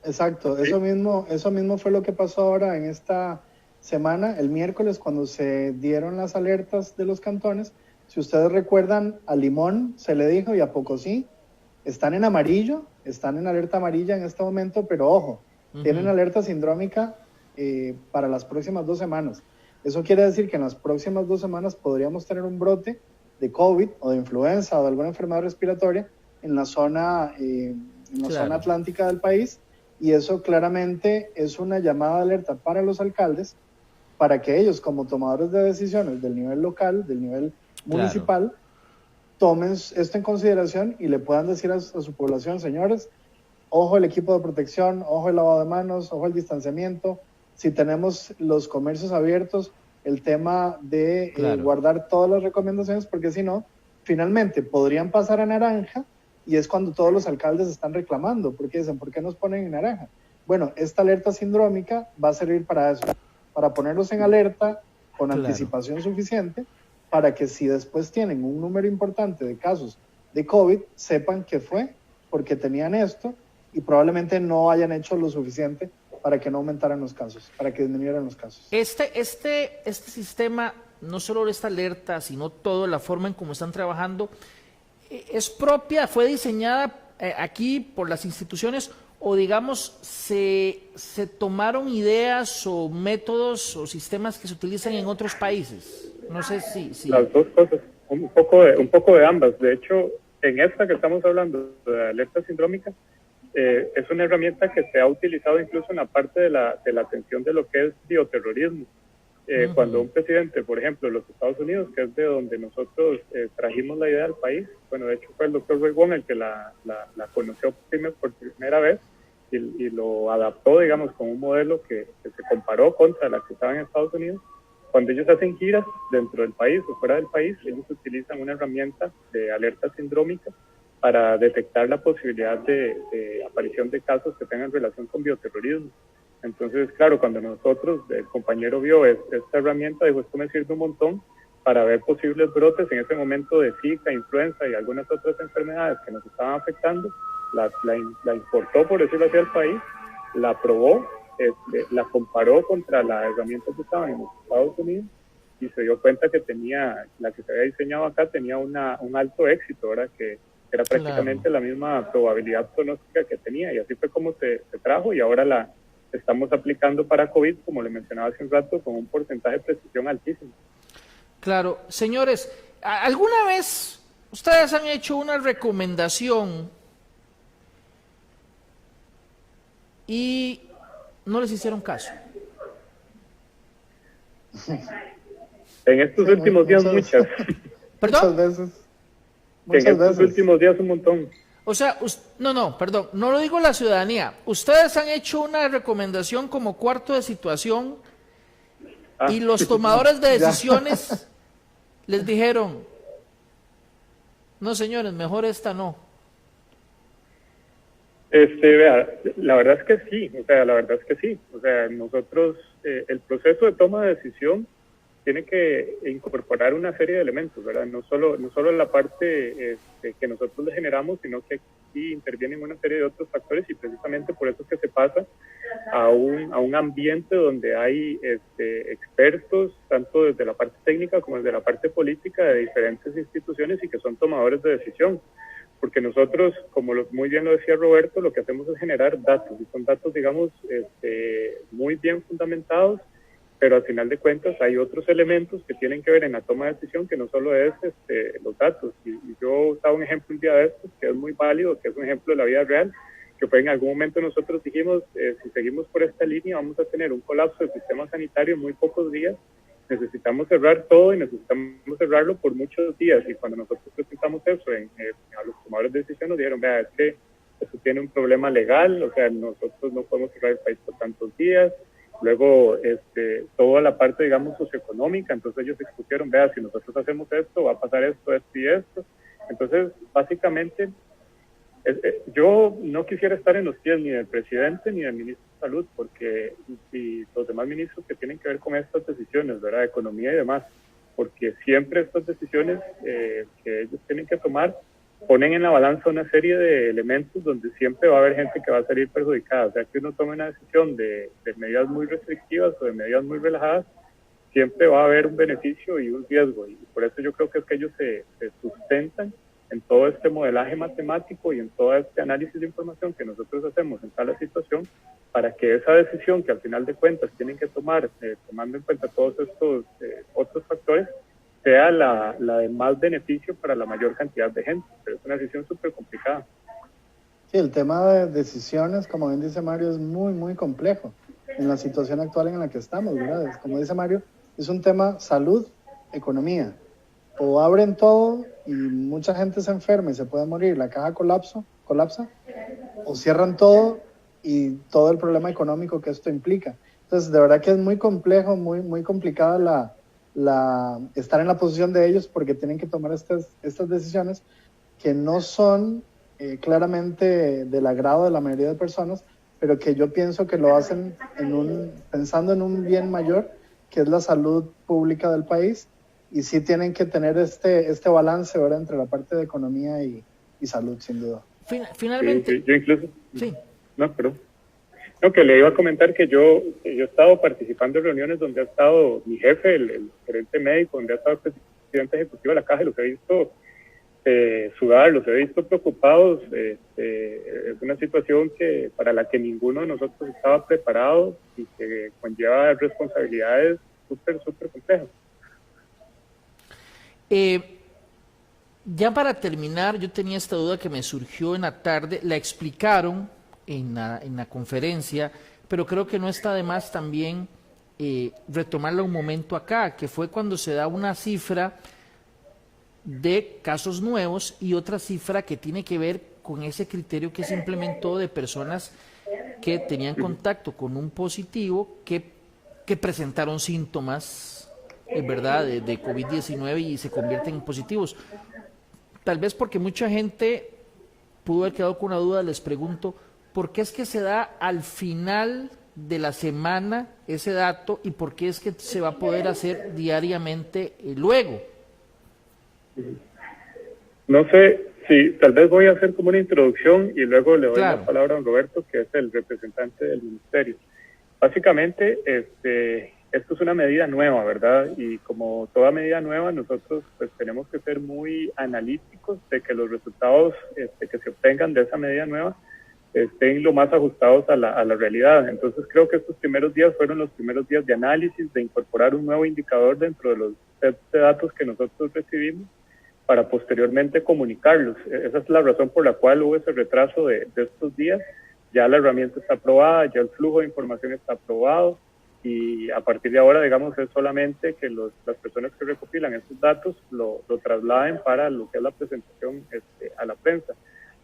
Exacto, eso mismo fue lo que pasó ahora en esta semana, el miércoles, cuando se dieron las alertas de los cantones. Si ustedes recuerdan, a Limón se le dijo y a Pocosí están en amarillo, están en alerta amarilla en este momento, pero ojo, tienen alerta sindrómica para las próximas 2 semanas. Eso quiere decir que en las próximas 2 semanas podríamos tener un brote de COVID o de influenza o de alguna enfermedad respiratoria en la zona zona atlántica del país, y eso claramente es una llamada de alerta para los alcaldes, para que ellos, como tomadores de decisiones del nivel local, del nivel municipal, tomen esto en consideración y le puedan decir a su población: señores, ojo el equipo de protección, ojo el lavado de manos, ojo el distanciamiento. Si tenemos los comercios abiertos, el tema de guardar todas las recomendaciones, porque si no, finalmente podrían pasar a naranja, y es cuando todos los alcaldes están reclamando, porque dicen, ¿por qué nos ponen en naranja? Bueno, esta alerta sindrómica va a servir para eso, para ponerlos en alerta con anticipación suficiente, para que si después tienen un número importante de casos de COVID, sepan que fue porque tenían esto y probablemente no hayan hecho lo suficiente para que no aumentaran los casos, para que disminuyeran los casos. Este sistema, no solo esta alerta, sino toda la forma en cómo están trabajando, ¿es propia, fue diseñada aquí por las instituciones o digamos se tomaron ideas o métodos o sistemas que se utilizan en otros países? No sé si... Las dos cosas, un poco de ambas. De hecho, en esta que estamos hablando de alerta sindrómica, es una herramienta que se ha utilizado incluso en la parte de la atención de lo que es bioterrorismo. Cuando un presidente, por ejemplo, de los Estados Unidos, que es de donde nosotros trajimos la idea al país, bueno, de hecho fue el doctor Roy Wong el que la conoció por primera vez y lo adaptó, digamos, con un modelo que se comparó contra la que estaba en Estados Unidos. Cuando ellos hacen giras dentro del país o fuera del país, ellos utilizan una herramienta de alerta sindrómica para detectar la posibilidad de aparición de casos que tengan relación con bioterrorismo. Entonces, claro, cuando nosotros, el compañero vio esta herramienta, dijo, esto me sirve un montón para ver posibles brotes en ese momento de Zika, influenza y algunas otras enfermedades que nos estaban afectando, la importó, por decirlo así, al país, la probó, la comparó contra la herramienta que estaba en los Estados Unidos y se dio cuenta que la que se había diseñado acá tenía un alto éxito, ¿verdad? Que era prácticamente la misma probabilidad pronóstica que tenía, y así fue como se trajo, y ahora la estamos aplicando para COVID, como le mencionaba hace un rato, con un porcentaje de precisión altísimo. Claro. Señores, ¿alguna vez ustedes han hecho una recomendación y no les hicieron caso? En estos últimos días muchas. ¿Perdón? Muchas veces. En estos últimos días un montón. O sea, perdón, no lo digo la ciudadanía. Ustedes han hecho una recomendación como cuarto de situación y los tomadores de decisiones les dijeron, no señores, mejor esta no. Vea, la verdad es que sí, o sea, nosotros, el proceso de toma de decisión tiene que incorporar una serie de elementos, ¿verdad? No solo la parte que nosotros le generamos, sino que aquí intervienen una serie de otros factores, y precisamente por eso es que se pasa a un ambiente donde hay expertos, tanto desde la parte técnica como desde la parte política de diferentes instituciones y que son tomadores de decisión. Porque nosotros, como muy bien lo decía Roberto, lo que hacemos es generar datos, y son datos, digamos, muy bien fundamentados, pero al final de cuentas hay otros elementos que tienen que ver en la toma de decisión que no solo es los datos. Y yo usaba un ejemplo un día de estos que es muy válido, que es un ejemplo de la vida real, que fue en algún momento nosotros dijimos, si seguimos por esta línea vamos a tener un colapso del sistema sanitario en muy pocos días, necesitamos cerrar todo y necesitamos cerrarlo por muchos días. Y cuando nosotros presentamos eso a los tomadores de decisión, nos dijeron, vea, es que eso tiene un problema legal, o sea, nosotros no podemos cerrar el país por tantos días. Luego, toda la parte, digamos, socioeconómica, entonces ellos expusieron, vea, si nosotros hacemos esto, va a pasar esto, esto y esto. Entonces, básicamente, yo no quisiera estar en los pies ni del presidente ni del ministro de Salud, porque y los demás ministros que tienen que ver con estas decisiones, ¿verdad?, de economía y demás, porque siempre estas decisiones que ellos tienen que tomar ponen en la balanza una serie de elementos donde siempre va a haber gente que va a salir perjudicada. O sea, que uno tome una decisión de medidas muy restrictivas o de medidas muy relajadas, siempre va a haber un beneficio y un riesgo. Y por eso yo creo que es que ellos se sustentan en todo este modelaje matemático y en todo este análisis de información que nosotros hacemos en cada situación, para que esa decisión que al final de cuentas tienen que tomar, tomando en cuenta todos estos otros factores, sea la de más beneficio para la mayor cantidad de gente. Pero es una decisión súper complicada. Sí, el tema de decisiones, como bien dice Mario, es muy, muy complejo en la situación actual en la que estamos, ¿verdad? Como dice Mario, es un tema salud, economía. O abren todo y mucha gente se enferma y se puede morir, la caja colapsa, o cierran todo y todo el problema económico que esto implica. Entonces, de verdad que es muy complejo, muy, muy complicada estar en la posición de ellos, porque tienen que tomar estas decisiones que no son claramente del agrado de la mayoría de personas, pero que yo pienso que lo hacen pensando en un bien mayor, que es la salud pública del país, y sí tienen que tener este balance, ¿verdad?, entre la parte de economía y salud, sin duda. Finalmente. Sí, yo incluso. Sí. No, perdón. No, que le iba a comentar que yo he estado participando en reuniones donde ha estado mi jefe, el gerente médico, donde ha estado el presidente ejecutivo de la caja, y los he visto sudar, los he visto preocupados. Es una situación para la que ninguno de nosotros estaba preparado y que conlleva responsabilidades súper complejas. Ya para terminar, yo tenía esta duda que me surgió en la tarde, la explicaron en la conferencia, pero creo que no está de más también retomarla un momento acá, que fue cuando se da una cifra de casos nuevos y otra cifra que tiene que ver con ese criterio que se implementó de personas que tenían contacto con un positivo que presentaron síntomas, ¿verdad?, de COVID-19 y se convierten en positivos. Tal vez porque mucha gente pudo haber quedado con una duda, les pregunto, ¿por qué es que se da al final de la semana ese dato y por qué es que se va a poder hacer diariamente luego? No sé si tal vez voy a hacer como una introducción y luego le doy la palabra a don Roberto, que es el representante del ministerio. Básicamente, esto es una medida nueva, ¿verdad? Y como toda medida nueva, nosotros pues tenemos que ser muy analíticos de que los resultados que se obtengan de esa medida nueva estén lo más ajustados a la realidad. Entonces creo que estos primeros días fueron los primeros días de análisis, de incorporar un nuevo indicador dentro de los sets de datos que nosotros recibimos para posteriormente comunicarlos. Esa es la razón por la cual hubo ese retraso de estos días. Ya la herramienta está aprobada, ya el flujo de información está aprobado, y a partir de ahora, digamos, es solamente que las personas que recopilan estos datos lo trasladen para lo que es la presentación a la prensa.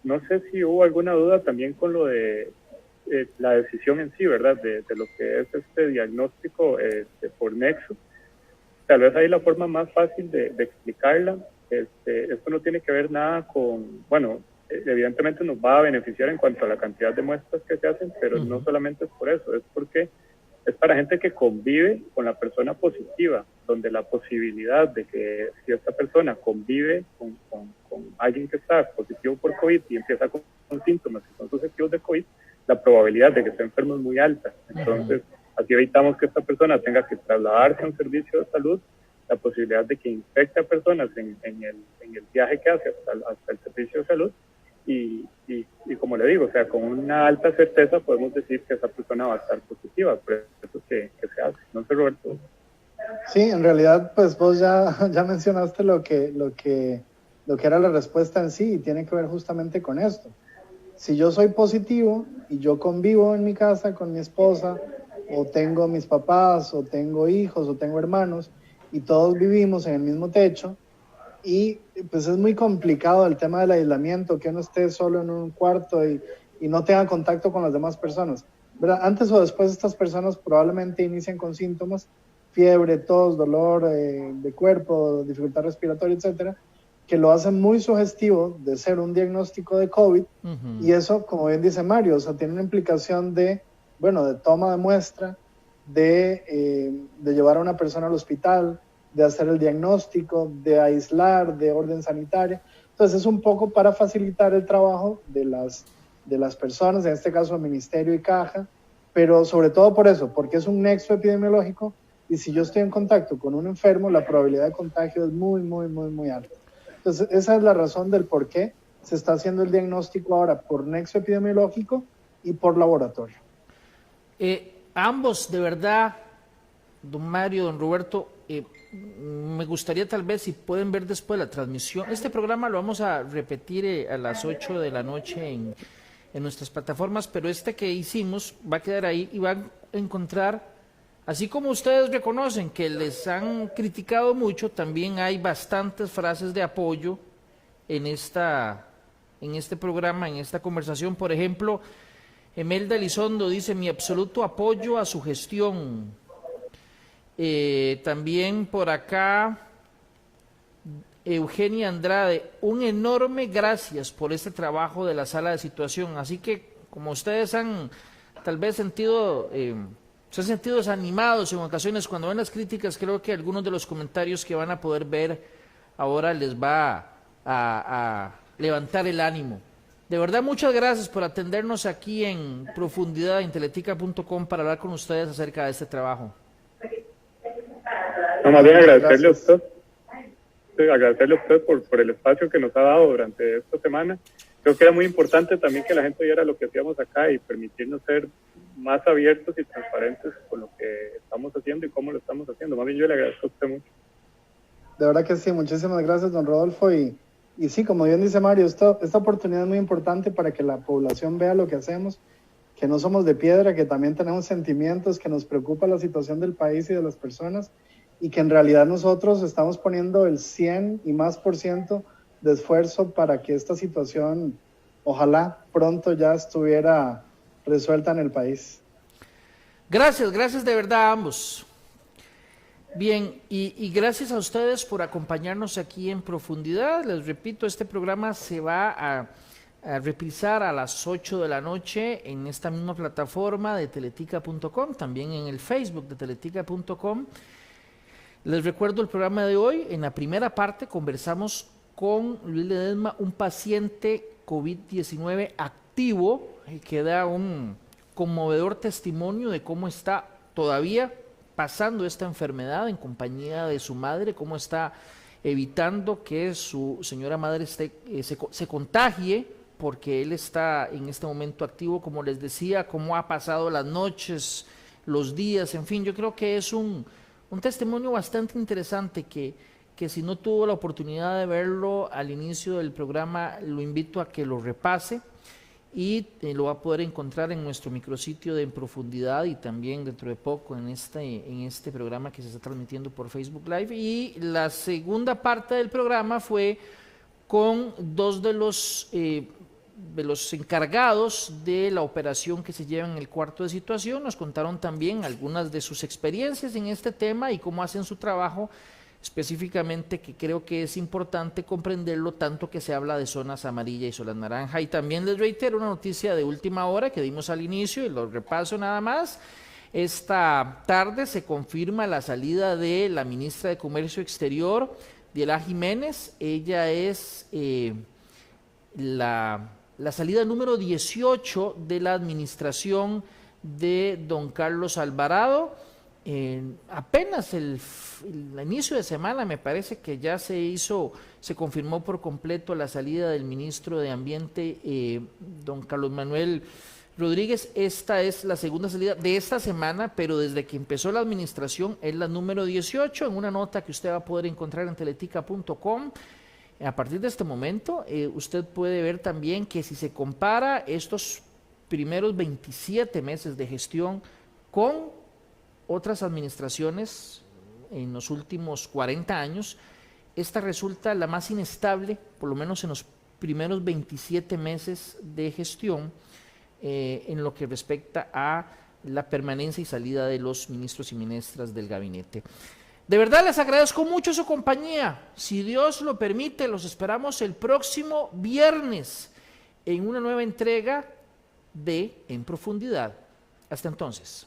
No sé si hubo alguna duda también con lo de la decisión en sí, ¿verdad?, de lo que es este diagnóstico por nexo. Tal vez ahí la forma más fácil de explicarla. Esto no tiene que ver nada con, bueno, evidentemente nos va a beneficiar en cuanto a la cantidad de muestras que se hacen, pero no solamente es por eso, es porque es para gente que convive con la persona positiva, donde la posibilidad de que si esta persona convive con alguien que está positivo por COVID y empieza con síntomas que son susceptibles de COVID, la probabilidad de que esté enfermo es muy alta. Entonces, así evitamos que esta persona tenga que trasladarse a un servicio de salud, la posibilidad de que infecte a personas en el viaje que hace hasta el servicio de salud, y como le digo, o sea, con una alta certeza podemos decir que esa persona va a estar positiva, por eso que se hace. No sé, Roberto. Sí, en realidad, pues vos ya mencionaste lo que era la respuesta en sí, y tiene que ver justamente con esto. Si yo soy positivo y yo convivo en mi casa con mi esposa, o tengo mis papás, o tengo hijos, o tengo hermanos, y todos vivimos en el mismo techo, y pues es muy complicado el tema del aislamiento, que uno esté solo en un cuarto y no tenga contacto con las demás personas, ¿verdad? Antes o después estas personas probablemente inicien con síntomas, fiebre, tos, dolor de cuerpo, dificultad respiratoria, etcétera, que lo hacen muy sugestivo de ser un diagnóstico de COVID, y eso, como bien dice Mario, o sea, tiene una implicación de toma de muestra, de llevar a una persona al hospital, de hacer el diagnóstico, de aislar, de orden sanitario. Entonces es un poco para facilitar el trabajo de las personas, en este caso el Ministerio y Caja, pero sobre todo por eso, porque es un nexo epidemiológico, y si yo estoy en contacto con un enfermo, la probabilidad de contagio es muy, muy, muy, muy alta. Entonces esa es la razón del por qué se está haciendo el diagnóstico ahora por nexo epidemiológico y por laboratorio. Ambos, de verdad, don Mario, don Roberto, me gustaría tal vez si pueden ver después la transmisión. Este programa lo vamos a repetir a las 8 de la noche en nuestras plataformas, pero este que hicimos va a quedar ahí y van a encontrar, así como ustedes reconocen que les han criticado mucho, también hay bastantes frases de apoyo en este programa, en esta conversación. Por ejemplo, Emelda Elizondo dice: mi absoluto apoyo a su gestión. También por acá Eugenia Andrade: un enorme gracias por este trabajo de la sala de situación. Así que, como ustedes han tal vez se han sentido desanimados en ocasiones cuando ven las críticas, creo que algunos de los comentarios que van a poder ver ahora les va a levantar el ánimo. De verdad, muchas gracias por atendernos aquí en profundidad en teletica.com para hablar con ustedes acerca de este trabajo. No, más bien agradecerle a usted. Sí, agradecerle a usted por el espacio que nos ha dado durante esta semana. Creo que era muy importante también que la gente viera lo que hacíamos acá y permitirnos ser más abiertos y transparentes con lo que estamos haciendo y cómo lo estamos haciendo. Más bien yo le agradezco a usted mucho. De verdad que sí, muchísimas gracias, don Rodolfo. Y sí, como bien dice Mario, esta oportunidad es muy importante para que la población vea lo que hacemos, que no somos de piedra, que también tenemos sentimientos, que nos preocupa la situación del país y de las personas, y que en realidad nosotros estamos poniendo el 100 y más % de esfuerzo para que esta situación, ojalá pronto ya estuviera resuelta en el país. Gracias de verdad a ambos. Bien, y gracias a ustedes por acompañarnos aquí en profundidad. Les repito, este programa se va a reprisar a las 8 de la noche en esta misma plataforma de teletica.com, también en el Facebook de teletica.com. Les recuerdo el programa de hoy. En la primera parte conversamos con Luis Ledesma, un paciente COVID-19 activo, que da un conmovedor testimonio de cómo está todavía pasando esta enfermedad en compañía de su madre, cómo está evitando que su señora madre se contagie, porque él está en este momento activo, como les decía, cómo ha pasado las noches, los días, en fin. Yo creo que es un testimonio bastante interesante que si no tuvo la oportunidad de verlo al inicio del programa, lo invito a que lo repase, y lo va a poder encontrar en nuestro micrositio de En Profundidad, y también dentro de poco en este programa que se está transmitiendo por Facebook Live. Y la segunda parte del programa fue con dos de los encargados de la operación que se lleva en el cuarto de situación. Nos contaron también algunas de sus experiencias en este tema y cómo hacen su trabajo, específicamente, que creo que es importante comprenderlo, tanto que se habla de zonas amarilla y zonas naranja. Y también les reitero una noticia de última hora que dimos al inicio y lo repaso nada más. Esta tarde se confirma la salida de la ministra de Comercio Exterior, Diela Jiménez. Ella es la salida número 18 de la administración de don Carlos Alvarado. Apenas el inicio de semana me parece que ya se confirmó por completo la salida del ministro de Ambiente, don Carlos Manuel Rodríguez. Esta es la segunda salida de esta semana, pero desde que empezó la administración es la número 18, en una nota que usted va a poder encontrar en teletica.com. A partir de este momento, usted puede ver también que si se compara estos primeros 27 meses de gestión con otras administraciones en los últimos 40 años, esta resulta la más inestable, por lo menos en los primeros 27 meses de gestión, en lo que respecta a la permanencia y salida de los ministros y ministras del gabinete. De verdad les agradezco mucho su compañía. Si Dios lo permite, los esperamos el próximo viernes en una nueva entrega de En Profundidad. Hasta entonces.